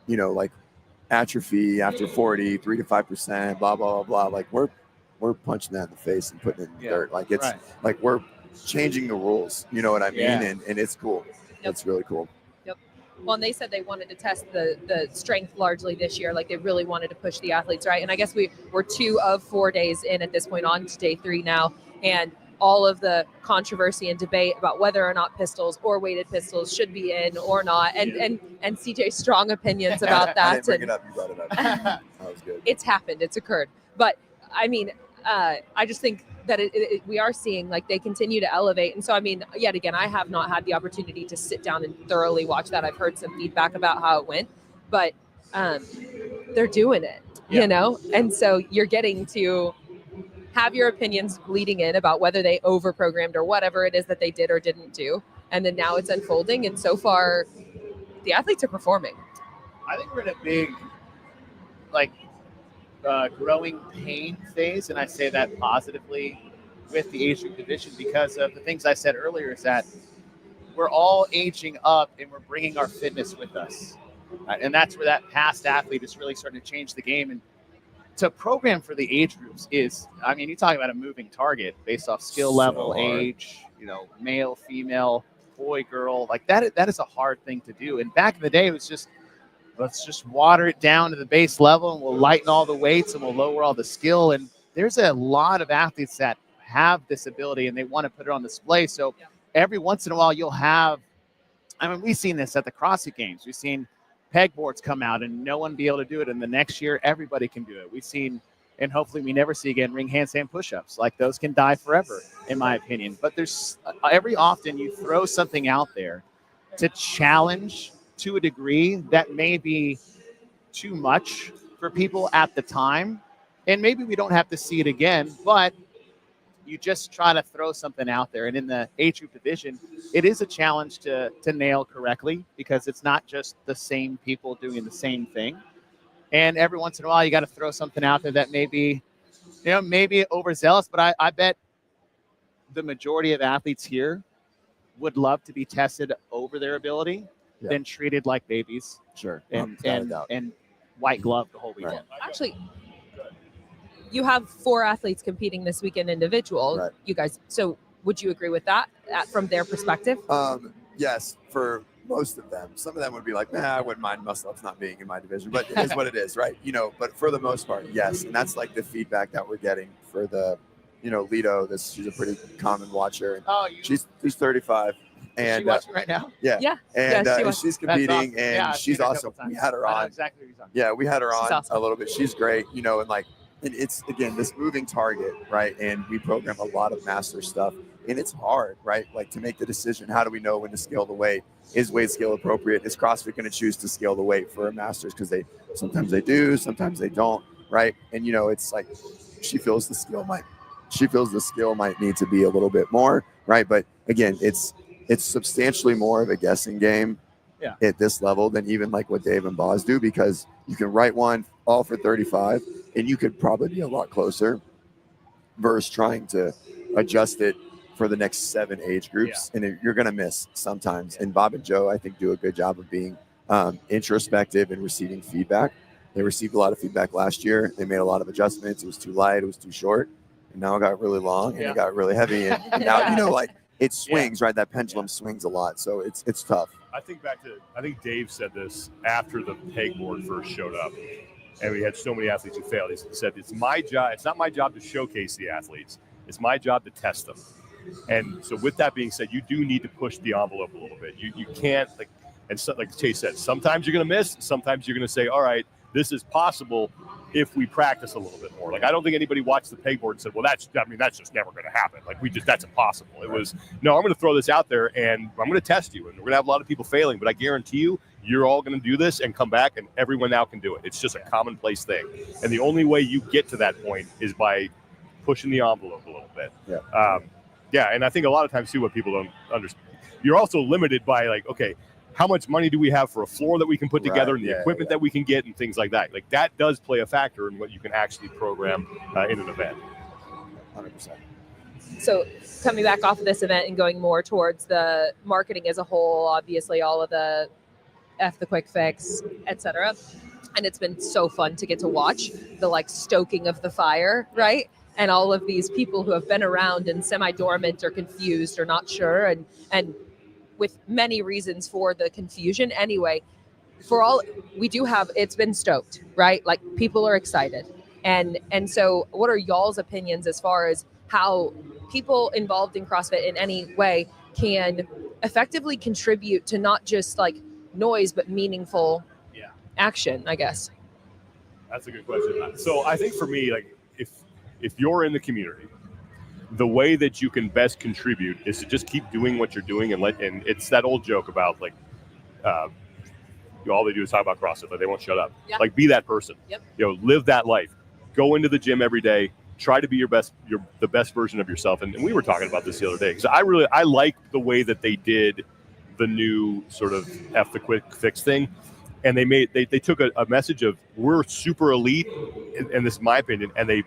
A: like atrophy after 40, 3 to 5%, blah blah blah. Like we're punching that in the face and putting it in the dirt. Like it's like we're changing the rules. You know what I mean? And it's cool. Yep. It's really cool.
D: Yep. Well, and they said they wanted to test the strength largely this year. Like they really wanted to push the athletes, right? And I guess we're 2 of 4 days in at this point, on to day 3 now, and all of the controversy and debate about whether or not pistols or weighted pistols should be in or not, and CJ's strong opinions about that.
A: I didn't bring it up. You brought it up. That was good.
D: It's happened. It's occurred. But I mean, I just think that we are seeing like they continue to elevate. And so, I mean, yet again, I have not had the opportunity to sit down and thoroughly watch that. I've heard some feedback about how it went, but they're doing it, And so you're getting to have your opinions bleeding in about whether they over-programmed or whatever it is that they did or didn't do. And then now it's unfolding. And so far, the athletes are performing.
C: I think we're in a big, growing pain phase. And I say that positively with the age group division, because of the things I said earlier, is that we're all aging up and we're bringing our fitness with us. And that's where that past athlete is really starting to change the game. And to program for the age groups is, I mean, you talk about a moving target based off skill level, age, male, female, boy, girl, like that is a hard thing to do. And back in the day, it was just, let's just water it down to the base level and we'll lighten all the weights and we'll lower all the skill. And there's a lot of athletes that have this ability and they want to put it on display. So every once in a while you'll have, I mean, we've seen this at the CrossFit Games. We've seen pegboards come out and no one be able to do it. And the next year, everybody can do it. We've seen, and hopefully we never see again, ring handstand push-ups. Like those can die forever, in my opinion. But there's every often you throw something out there to challenge to a degree that may be too much for people at the time. And maybe we don't have to see it again, but you just try to throw something out there. And in the age group division, it is a challenge to nail correctly because it's not just the same people doing the same thing. And every once in a while, you got to throw something out there that may be, maybe overzealous, but I bet the majority of athletes here would love to be tested over their ability than treated like babies.
A: Sure.
C: And white glove the whole weekend.
A: Right.
D: Actually, you have 4 athletes competing this weekend individual,
A: Right.
D: you guys. So would you agree with that from their perspective?
A: Yes, for most of them. Some of them would be like, I wouldn't mind muscle ups not being in my division, but it is what it is, right? But for the most part, yes. And that's like the feedback that we're getting for the, Lido. She's a pretty common watcher.
C: Oh,
A: she's 35. And
C: is she watching right now?
A: Yeah. And she's competing,
C: awesome.
A: and she's awesome. We had her
C: I know
A: on.
C: exactly what you're talking
A: Yeah, we had her on
D: awesome.
A: a little bit. She's great, and it's, again, this moving target, right? And we program a lot of master stuff, and it's hard, right? Like to make the decision, how do we know when to scale the weight? Is weight scale appropriate? Is CrossFit going to choose to scale the weight for a masters? Because sometimes they do, sometimes they don't, right? And, it's like she feels the skill might need to be a little bit more, right? But again, it's substantially more of a guessing game at this level than even like what Dave and Boz do, because you can write one all for 35 and you could probably be a lot closer versus trying to adjust it for the next 7 age groups. And you're going to miss sometimes. And Bob and Joe, I think, do a good job of being introspective and receiving feedback. They received a lot of feedback last year. They made a lot of adjustments. It was too light. It was too short. And now it got really long and it got really heavy. And now, like it swings, right? That pendulum swings a lot. So it's tough.
B: I think Dave said this after the pegboard first showed up, and we had so many athletes who failed. He said, it's my job. It's not my job to showcase the athletes. It's my job to test them. And so with that being said, you do need to push the envelope a little bit. You can't, like Chase said, sometimes you're going to miss. Sometimes you're going to say, all right, this is possible if we practice a little bit more. Like, I don't think anybody watched the pegboard and said, well, that's just never going to happen. Like, that's impossible. It was, no, I'm going to throw this out there and I'm going to test you. And we're going to have a lot of people failing, but I guarantee you, you're all going to do this and come back and everyone now can do it. It's just a commonplace thing. And the only way you get to that point is by pushing the envelope a little bit. And I think a lot of times too, what people don't understand, you're also limited by like, okay, how much money do we have for a floor that we can put together and the equipment that we can get and things like that. Like that does play a factor in what you can actually program in an event.
A: 100%.
D: So coming back off of this event and going more towards the marketing as a whole, obviously all of the F the quick fix, etc. And it's been so fun to get to watch the stoking of the fire, right? And all of these people who have been around and semi-dormant or confused or not sure and with many reasons for the confusion. Anyway, it's been stoked, right? Like people are excited. And so what are y'all's opinions as far as how people involved in CrossFit in any way can effectively contribute to not just like noise, but meaningful action, I guess?
B: That's a good question. So I think for me, like if you're in the community, the way that you can best contribute is to just keep doing what you're doing and it's that old joke about like all they do is talk about CrossFit, but they won't shut up.
D: Yep.
B: Like be that person.
D: Yep.
B: Live that life. Go into the gym every day. Try to be the best version of yourself. And we were talking about this the other day because I like the way that they did the new sort of F the quick fix thing. And they took a message of we're super elite, and this is my opinion, and they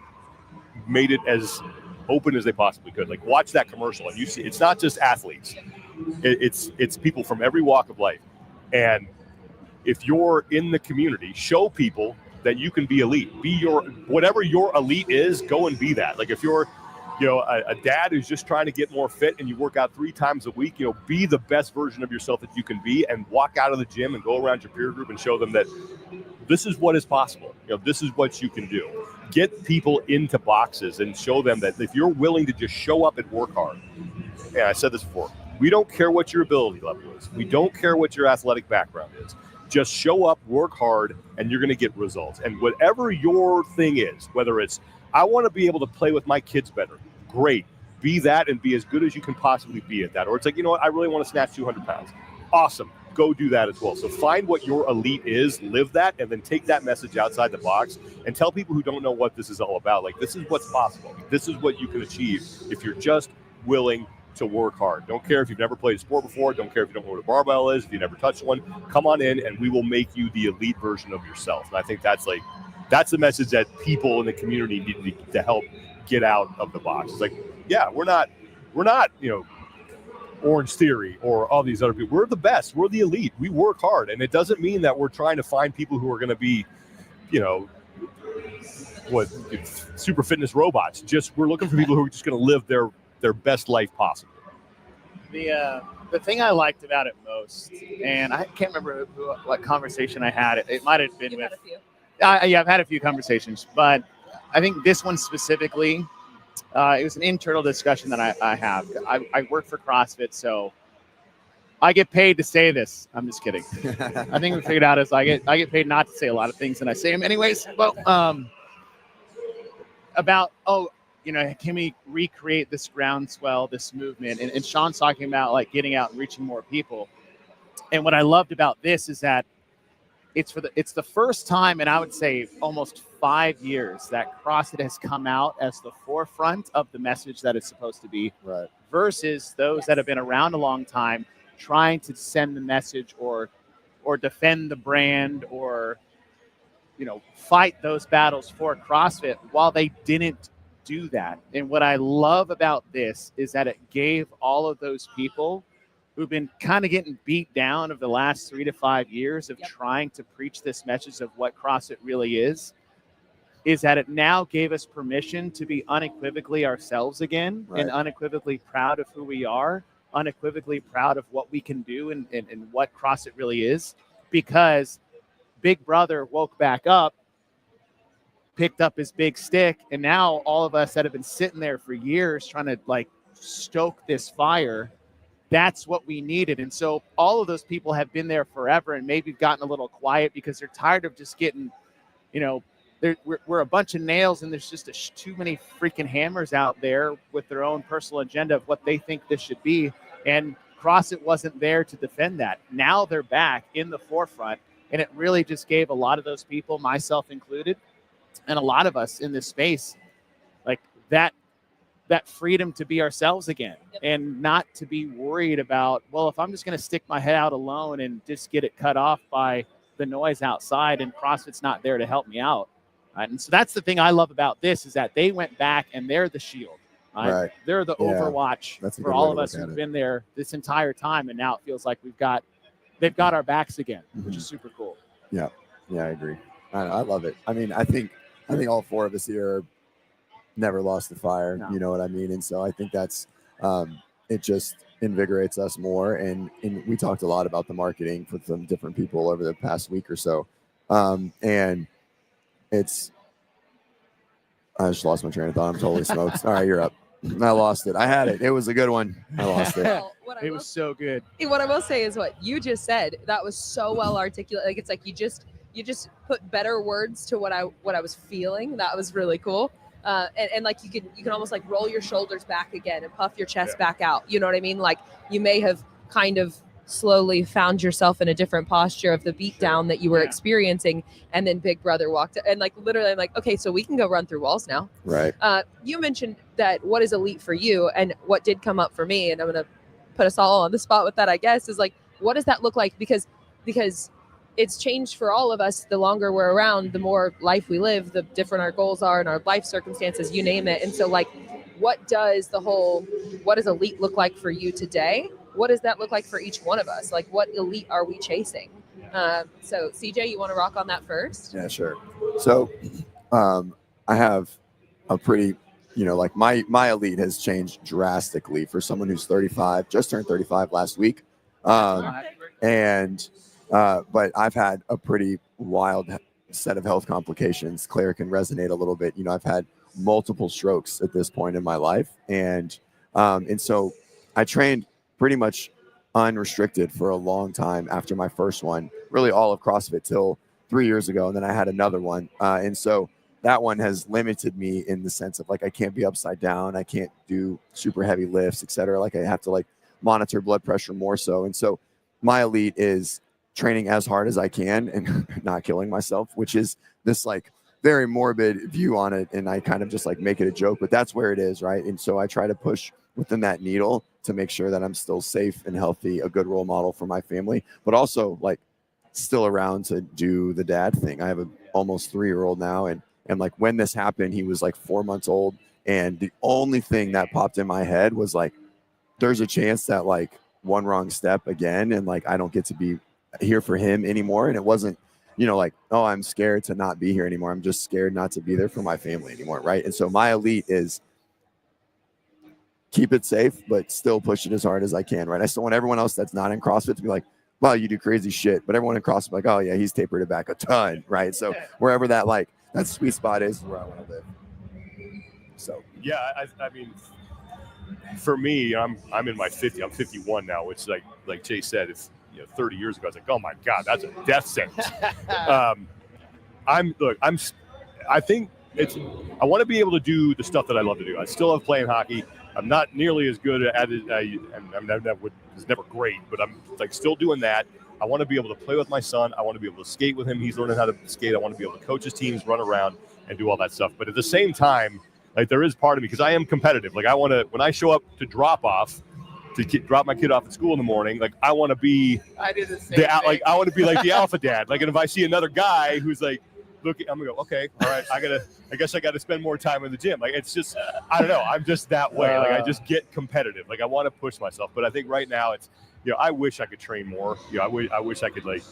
B: made it as open as they possibly could. Like watch that commercial and you see it's not just athletes. It's people from every walk of life. And if you're in the community, show people that you can be elite. Be whatever your elite is, go and be that. Like if you're a dad who's just trying to get more fit and you work out 3 times a week, be the best version of yourself that you can be, and walk out of the gym and go around your peer group and show them that this is what is possible. This is what you can do. Get people into boxes and show them that if you're willing to just show up and work hard. And I said this before, we don't care what your ability level is. We don't care what your athletic background is. Just show up, work hard, and you're going to get results. And whatever your thing is, whether it's, I want to be able to play with my kids better, great. Be that and be as good as you can possibly be at that. Or it's like, I really want to snatch 200 pounds. Awesome. Go do that as well. So find what your elite is, live that, and then take that message outside the box and tell people who don't know what this is all about, like, this is what's possible. This is what you can achieve if you're just willing to work hard. Don't care if you've never played a sport before. Don't care if you don't know what a barbell is, if you never touched one. Come on in and we will make you the elite version of yourself. And I think that's the message that people in the community need to help get out of the box. It's like, yeah, we're not, Orange Theory or all these other people. We're the best. We're the elite. We work hard. And it doesn't mean that we're trying to find people who are going to be, super fitness robots. Just we're looking for people who are just going to live their best life possible.
C: The thing I liked about it most, and I can't remember what conversation I had. It might have been with. I've had a few conversations, but I think this one specifically, it was an internal discussion that I have. I work for CrossFit, so I get paid to say this. I'm just kidding. I think we figured out is I get paid not to say a lot of things, and I say them anyways. Well, about can we recreate this groundswell, this movement? And Sean's talking about like getting out and reaching more people. And what I loved about this is that it's the first time in, I would say, almost 5 years that CrossFit has come out as the forefront of the message that it's supposed to be,
A: right,
C: versus those that have been around a long time trying to send the message or defend the brand or fight those battles for CrossFit while they didn't do that. And what I love about this is that it gave all of those people who've been kind of getting beat down over the last 3 to 5 years of trying to preach this message of what CrossFit really is that it now gave us permission to be unequivocally ourselves again, right, and unequivocally proud of who we are, unequivocally proud of what we can do and what CrossFit really is, because Big Brother woke back up, picked up his big stick, and now all of us that have been sitting there for years trying to stoke this fire, that's what we needed. And so all of those people have been there forever and maybe gotten a little quiet because they're tired of just getting, we're a bunch of nails and there's just too many freaking hammers out there with their own personal agenda of what they think this should be. And CrossFit wasn't there to defend that. Now they're back in the forefront, and it really just gave a lot of those people, myself included, and a lot of us in this space, like that freedom to be ourselves again, and not to be worried about, well, if I'm just going to stick my head out alone and just get it cut off by the noise outside and CrossFit's not there to help me out. And so that's the thing I love about this, is that they went back and they're the shield. Right. They're the Overwatch for all of us who've been there this entire time. And now it feels like they've got our backs again, which is super cool.
A: Yeah. Yeah, I agree. I love it. I mean, I think all 4 of us here never lost the fire. No. You know what I mean? And so I think that's, it just invigorates us more. And we talked a lot about the marketing with some different people over the past week or so. And I just lost my train of thought. I'm totally smoked. All right, you're up. I lost it. I had it. It was a good one. I lost it.
D: Well,
C: it was so good.
D: What I will say is what you just said. That was so well articulated. Like, it's like you just put better words to what I was feeling. That was really cool. And like you can almost like roll your shoulders back again and puff your chest back out. You know what I mean? Like, you may have kind of slowly found yourself in a different posture of the beatdown that you were experiencing, and then Big Brother walked and like literally I'm like, okay, so we can go run through walls now.
A: Right.
D: You mentioned that what is elite for you, and what did come up for me, and I'm gonna put us all on the spot with that, I guess, is like, what does that look like? Because it's changed for all of us. The longer we're around, the more life we live, the different our goals are and our life circumstances, you name it. And so like, what does elite look like for you today? what does that look like for each one of us? Like, what elite are we chasing? So CJ, you want to rock on that first?
A: Yeah, sure. So I have a pretty, like my elite has changed drastically for someone who's 35, just turned 35 last week. But I've had a pretty wild set of health complications. Claire can resonate a little bit. I've had multiple strokes at this point in my life. And so I trained pretty much unrestricted for a long time after my first one, really all of CrossFit till 3 years ago. And then I had another one. And so that one has limited me in the sense of like, I can't be upside down. I can't do super heavy lifts, et cetera. Like I have to like monitor blood pressure more so. And so my elite is training as hard as I can and not killing myself, which is this like very morbid view on it. And I kind of just like make it a joke, but that's where it is. Right. And so I try to push within that needle to make sure that I'm still safe and healthy, a good role model for my family, but also like still around to do the dad thing. I have an almost 3-year-old now. And like when this happened, he was like 4 months old. And the only thing that popped in my head was like, there's a chance that like one wrong step again, and like I don't get to be here for him anymore. And it wasn't, like, oh, I'm scared to not be here anymore. I'm just scared not to be there for my family anymore. Right. And so my elite is keep it safe, but still push it as hard as I can. Right. I still want everyone else that's not in CrossFit to be like, wow, you do crazy shit. But everyone in CrossFit, like, oh yeah, he's tapered it back a ton. Right. So wherever that like that sweet spot is where I want to live. So
B: yeah, I mean, for me, I'm in my 50. I'm 51 now, which like Chase said, it's 30 years ago. I was like, oh my god, that's a death sentence. I think I want to be able to do the stuff that I love to do. I still love playing hockey. I'm not nearly as good at it. It's never great, but I'm like still doing that. I want to be able to play with my son. I want to be able to skate with him. He's learning how to skate. I want to be able to coach his teams, run around, and do all that stuff. But at the same time, like there is part of me, because I am competitive. Like I want to, when I show up to drop off, drop my kid off at school in the morning, like I want to be,
C: I do the same thing.
B: Like I want to be like the alpha dad. Like, and if I see another guy who's like, look, I'm gonna go, okay, all right, I guess I got to spend more time in the gym. Like it's just, I don't know, I'm just that way. Like I just get competitive. Like I want to push myself, but I think right now it's, I wish I could train more. I wish I could like.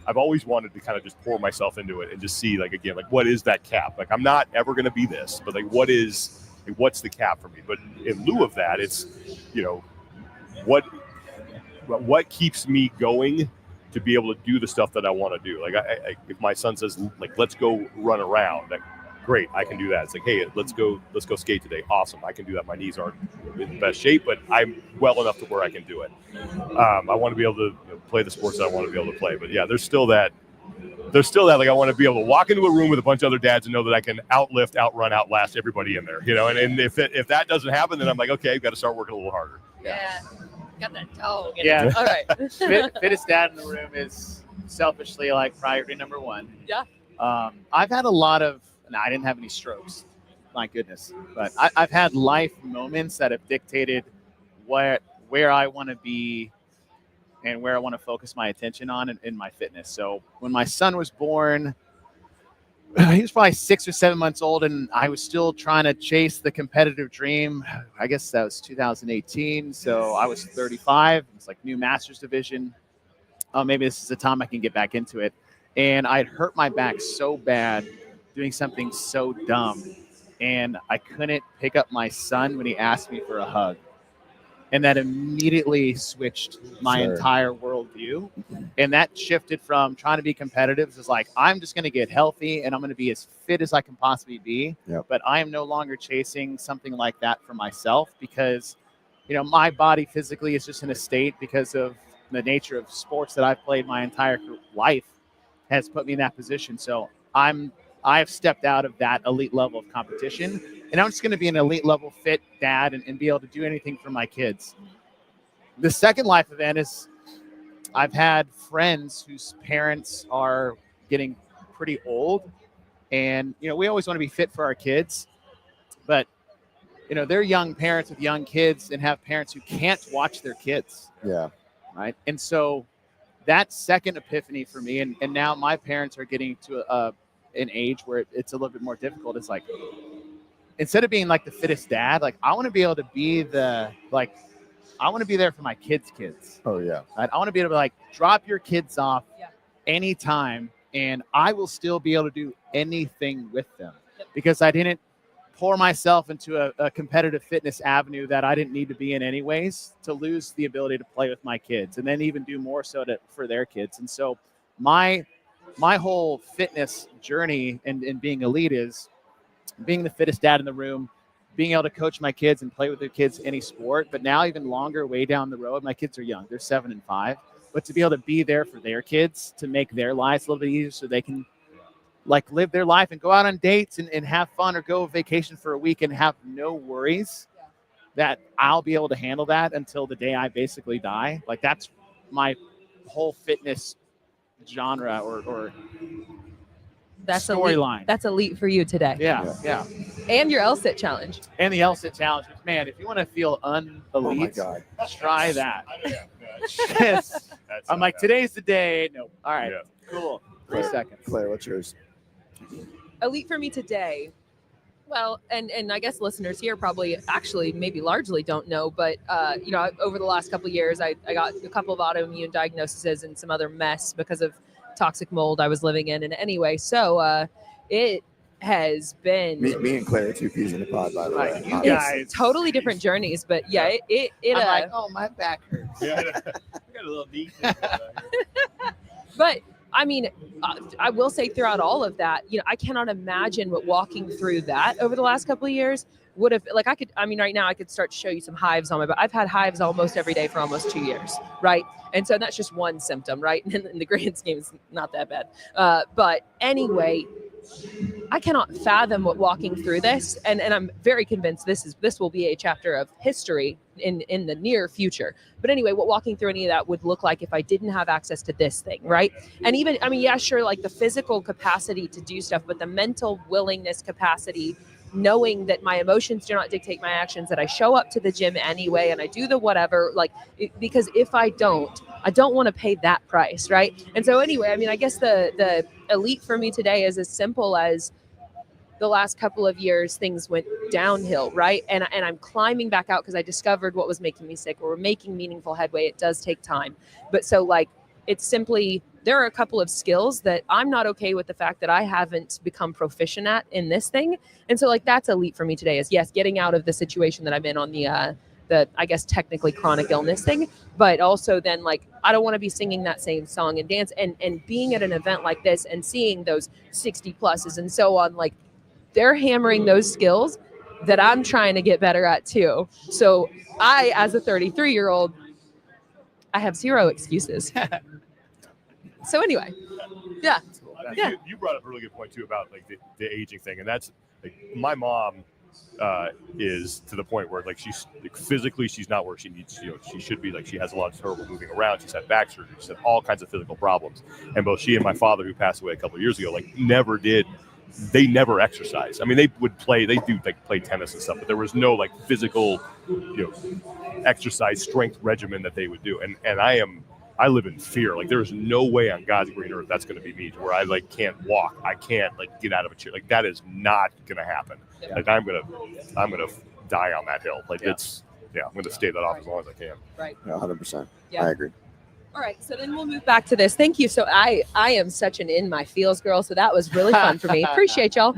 B: I've always wanted to kind of just pour myself into it and just see like again, like what is that cap? Like I'm not ever going to be this, but like what's the cap for me? But in lieu of that, it's what keeps me going to be able to do the stuff that I want to do. Like I if my son says like let's go run around, like great, I can do that. It's like, hey, let's go skate today. Awesome, I can do that. My knees aren't in the best shape, but I'm well enough to where I can do it. I want to be able to play the sports that I want to be able to play. But yeah, there's still that like I want to be able to walk into a room with a bunch of other dads and know that I can outlift, outrun, outlast everybody in there. And if that doesn't happen, then I'm like, okay, I've got to start working a little harder.
D: Yeah. Got that toe.
C: Yeah.
D: All right.
C: Fittest dad in the room is selfishly like priority number one.
D: Yeah.
C: I've had a lot of. No, I didn't have any strokes, my goodness. But I've had life moments that have dictated where I want to be and where I want to focus my attention on in my fitness. So when my son was born, he was probably 6 or 7 months old, and I was still trying to chase the competitive dream. I guess that was 2018. So I was 35. It's like new master's division. Oh, maybe this is the time I can get back into it. And I'd hurt my back so bad doing something so dumb, and I couldn't pick up my son when he asked me for a hug. And that immediately switched my entire worldview. And that shifted from trying to be competitive to like, I'm just going to get healthy and I'm going to be as fit as I can possibly be.
A: Yep.
C: But I am no longer chasing something like that for myself because, my body physically is just in a state because of the nature of sports that I've played my entire life has put me in that position. So I've stepped out of that elite level of competition, and I'm just going to be an elite level fit dad and be able to do anything for my kids. The second life event is I've had friends whose parents are getting pretty old, and, we always want to be fit for our kids, but, they're young parents with young kids and have parents who can't watch their kids.
A: Yeah.
C: Right. And so that second epiphany for me, and now my parents are getting to an age where it's a little bit more difficult. It's like, instead of being like the fittest dad, like I want to be able to be the, like I want to be there for my kids' kids.
A: Oh yeah.
C: Right? I want to be able to like drop your kids off
D: Yeah.
C: anytime, and I will still be able to do anything with them because I didn't pour myself into a competitive fitness avenue that I didn't need to be in anyways to lose the ability to play with my kids and then even do more so for their kids. And so my whole fitness journey and being elite is being the fittest dad in the room, being able to coach my kids and play with their kids any sport, but now even longer, way down the road, my kids are young. They're 7 and 5, but to be able to be there for their kids, to make their lives a little bit easier so they can like live their life and go out on dates and have fun or go vacation for a week and have no worries that I'll be able to handle that until the day I basically die. Like that's my whole fitness genre or
D: That's
C: storyline.
D: That's elite for you today.
C: Yeah.
D: And your LSIT challenge.
C: And the LSIT challenge. Man, if you want to feel unelite,
A: Oh my God.
C: try that. Yes. I'm like, today's the day. No. All right.
B: Yeah.
C: Cool. 3 seconds.
A: Claire, what's yours?
D: Elite for me today. Well, and I guess listeners here probably actually maybe largely don't know, but over the last couple of years, I got a couple of autoimmune diagnoses and some other mess because of toxic mold I was living in. And anyway, so it has been
A: Me and Claire are 2 peas in the pod, by the way.
C: Like, you
A: Honestly.
C: guys-
D: it's totally different journeys, but yeah, it
C: I'm like, oh, my back hurts.
B: Yeah, I got a little knee thing going on here.
D: But I mean, I will say throughout all of that, I cannot imagine what walking through that over the last couple of years would have, like, right now I could start to show you some hives on my back. I've had hives almost every day for almost 2 years, right? And so that's just one symptom, right? And in the grand scheme, it's not that bad. But anyway, I cannot fathom what walking through this, and I'm very convinced this will be a chapter of history in the near future. But anyway, what walking through any of that would look like if I didn't have access to this thing, right? And even, yeah, sure, like the physical capacity to do stuff, but the mental willingness capacity, knowing that my emotions do not dictate my actions, that I show up to the gym anyway and I do the whatever, because if I don't want to pay that price, right? And so anyway, I guess the elite for me today is as simple as the last couple of years, things went downhill, right? And I'm climbing back out because I discovered what was making me sick. We're making meaningful headway. It does take time. But so it's simply, there are a couple of skills that I'm not okay with the fact that I haven't become proficient at in this thing. And so that's elite for me today is, yes, getting out of the situation that I'm in on the I guess technically chronic illness thing, but also then I don't want to be singing that same song and dance and being at an event like this and seeing those 60 pluses and so on, they're hammering those skills that I'm trying to get better at too. So I, as a 33-year-old, I have zero excuses. So anyway, yeah.
B: You brought up a really good point too about the aging thing, and that's my mom is to the point where she's physically she's not where she needs she should be. She has a lot of trouble moving around. She's had back surgery. She's had all kinds of physical problems, and both she and my father, who passed away a couple of years ago, they never exercise. They would play tennis and stuff, but there was no physical exercise strength regimen that they would do. And I live in fear. There's no way on God's green earth that's going to be me, to where I can't walk. I can't get out of a chair. That is not going to happen.
D: Yeah.
B: I'm gonna die on that hill. I'm going to stay that off as long as I can.
D: Right.
A: Yeah, 100%.
D: Yeah.
A: I agree.
D: All right, so then we'll move back to this. Thank you. So I am such an in my feels girl, so that was really fun for me. Appreciate y'all.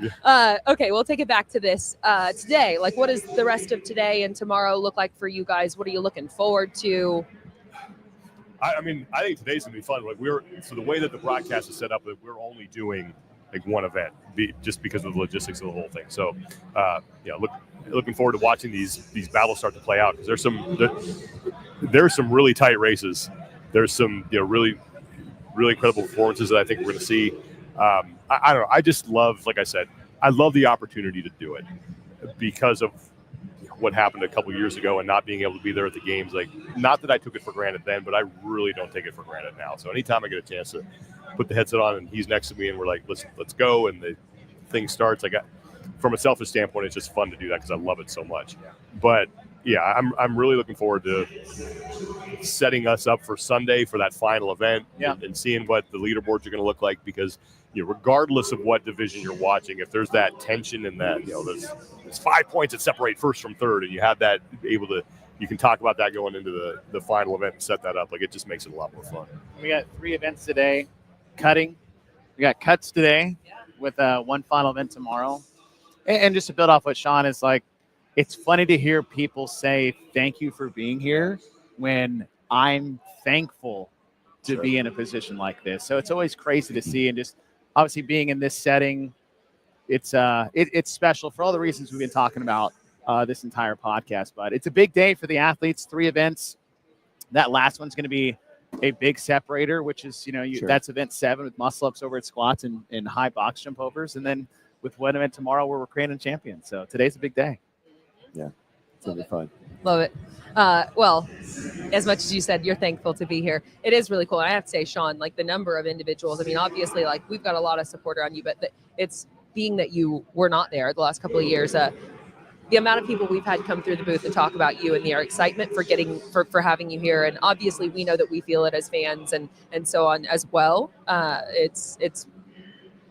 D: Okay, we'll take it back to this today. What does the rest of today and tomorrow look like for you guys? What are you looking forward to?
B: I think today's gonna be fun. So the way that the broadcast is set up, we're only doing one event, just because of the logistics of the whole thing. So, looking forward to watching these battles start to play out, because there's some really tight races. There's some really, really incredible performances that I think we're going to see. I don't know. I just love, like I said, I love the opportunity to do it because of what happened a couple of years ago and not being able to be there at the games. Not that I took it for granted then, but I really don't take it for granted now. So anytime I get a chance to put the headset on and he's next to me and we're like, let's go, and the thing starts, from a selfish standpoint, it's just fun to do that because I love it so much. But yeah, I'm really looking forward to setting us up for Sunday for that final event and seeing what the leaderboards are going to look like, because regardless of what division you're watching, if there's that tension and that there's 5 points that separate first from third, and you have that able to you can talk about that going into the final event and set that up. Like, it just makes it a lot more fun.
C: We got 3 events today. Cutting. We got cuts today with one final event tomorrow. And just to build off what Sean is like, it's funny to hear people say thank you for being here when I'm thankful to be in a position like this. So it's always crazy to see, and just obviously being in this setting, it's special for all the reasons we've been talking about this entire podcast. But it's a big day for the athletes. 3 events. That last one's going to be a big separator, which is, that's event 7 with muscle ups, overhead squats, and high box jump overs. And then with one event tomorrow where we're creating a champion. So today's a big day.
A: Yeah, it's going to be fun.
D: Love it. Well, as much as you said, you're thankful to be here. It is really cool. And I have to say, Sean, like the number of individuals, I mean, obviously, like we've got a lot of support around you, but it's being that you were not there the last couple of years. The amount of people we've had come through the booth and talk about you and their excitement for having you here. And obviously we know that we feel it as fans and so on as well.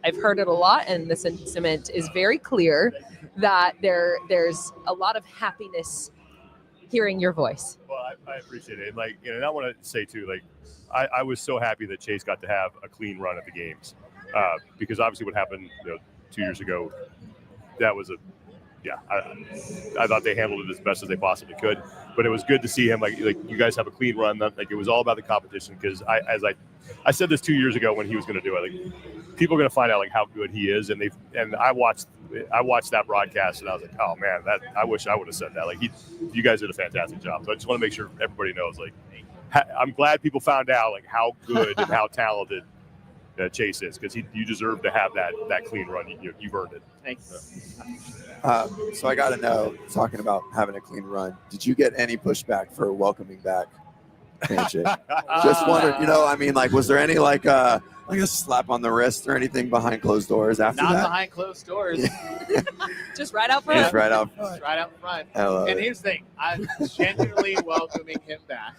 D: I've heard it a lot, and the sentiment is very clear that there's a lot of happiness hearing your voice.
B: Well, I appreciate it. Like, and I want to say too, like, I was so happy that Chase got to have a clean run at the games, because obviously what happened, 2 years ago, that was I thought they handled it as best as they possibly could, but it was good to see him like you guys have a clean run. Like, it was all about the competition, because I said this 2 years ago when he was going to do it. Like, people are going to find out like how good he is, and I watched that broadcast, and I was like, oh man, I wish I would have said that. Like, you guys did a fantastic job. So I just want to make sure everybody knows. Like, I'm glad people found out like how good and how talented Chase is, because you deserve to have that clean run. You've earned it.
C: Thanks.
A: So I got to know, talking about having a clean run, did you get any pushback for welcoming back Handshake? Just wondered, I mean, like, was there any like a slap on the wrist or anything behind closed doors after
C: Not
A: that?
C: behind closed doors.
D: Just right out front.
A: Just right out front.
C: Just right out front.
A: And
C: here's the thing, I'm genuinely welcoming him back.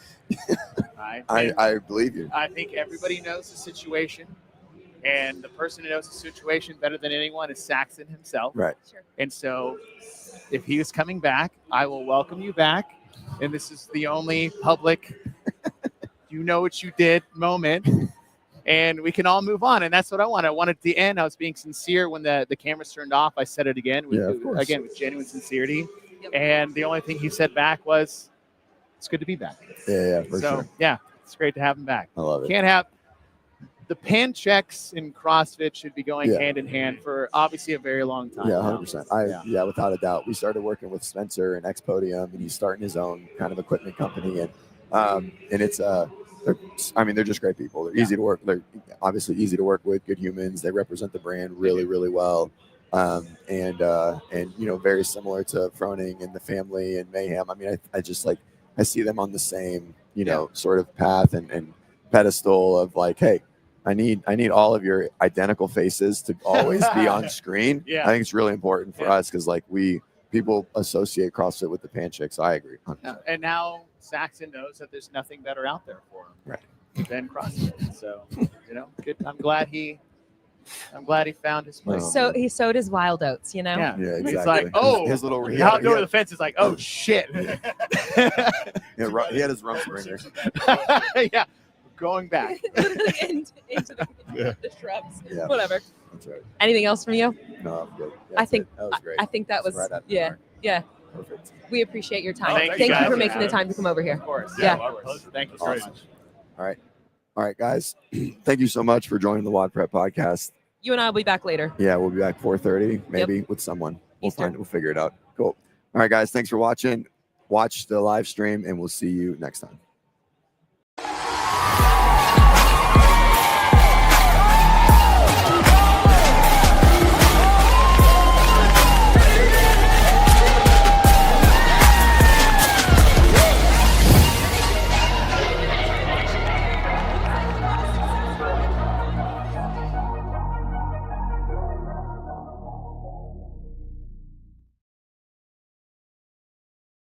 C: Right?
A: I believe you.
C: I think everybody knows the situation, and the person who knows the situation better than anyone is Saxon himself.
A: Right.
D: Sure.
C: And so if he is coming back, I will welcome you back. And this is the only public, you know what you did moment. And we can all move on. And that's what I want. I wanted at the end, I was being sincere when the cameras turned off. I said it again, with genuine sincerity.
D: Yep.
C: And the only thing he said back was, it's good to be back.
A: Yeah, for sure.
C: Yeah, it's great to have him back.
A: I love it.
C: Can't have the pan checks in CrossFit should be going hand in hand for obviously a very long time.
A: Yeah,
C: now.
A: 100%. Without a doubt. We started working with Spencer and X Podium, and he's starting his own kind of equipment company. And it's they're just great people. They're easy to work. They're obviously easy to work with. Good humans. They represent the brand really, really well. And very similar to Froning and the family and Mayhem. I mean, I see them on the same sort of path and pedestal of like, hey, I need all of your identical faces to always be on screen.
C: Yeah.
A: I think it's really important for us, because like people associate CrossFit with the pan chicks. I agree. 100%.
C: And now Saxon knows that there's nothing better out there for him than CrossFit. So, good. I'm glad he found his place.
D: So he sowed his wild oats,
C: Yeah,
A: exactly.
C: It's like,
A: his little
C: out over the fence is like, oh shit.
A: he had his rumspringa.
C: Yeah, going back.
D: Literally into the shrubs.
A: Yeah.
D: Whatever.
A: That's right.
D: Anything else from you?
A: No, I'm good.
D: I think
A: that was great.
D: I think that was
A: Right at the mark.
D: yeah.
A: Perfect.
D: We appreciate your time.
C: Thank
D: Thank
C: you
D: you for
C: guys.
D: making the time to come over here.
C: Of course.
D: Yeah.
C: Our pleasure. Thank you so
A: Awesome.
C: much.
A: All right, guys. Thank you so much for joining the WODprep podcast.
D: You and I will be back later.
A: Yeah, we'll be back 4:30, maybe with someone. We'll figure it out. Cool. All right, guys. Thanks for watching. Watch the live stream, and we'll see you next time.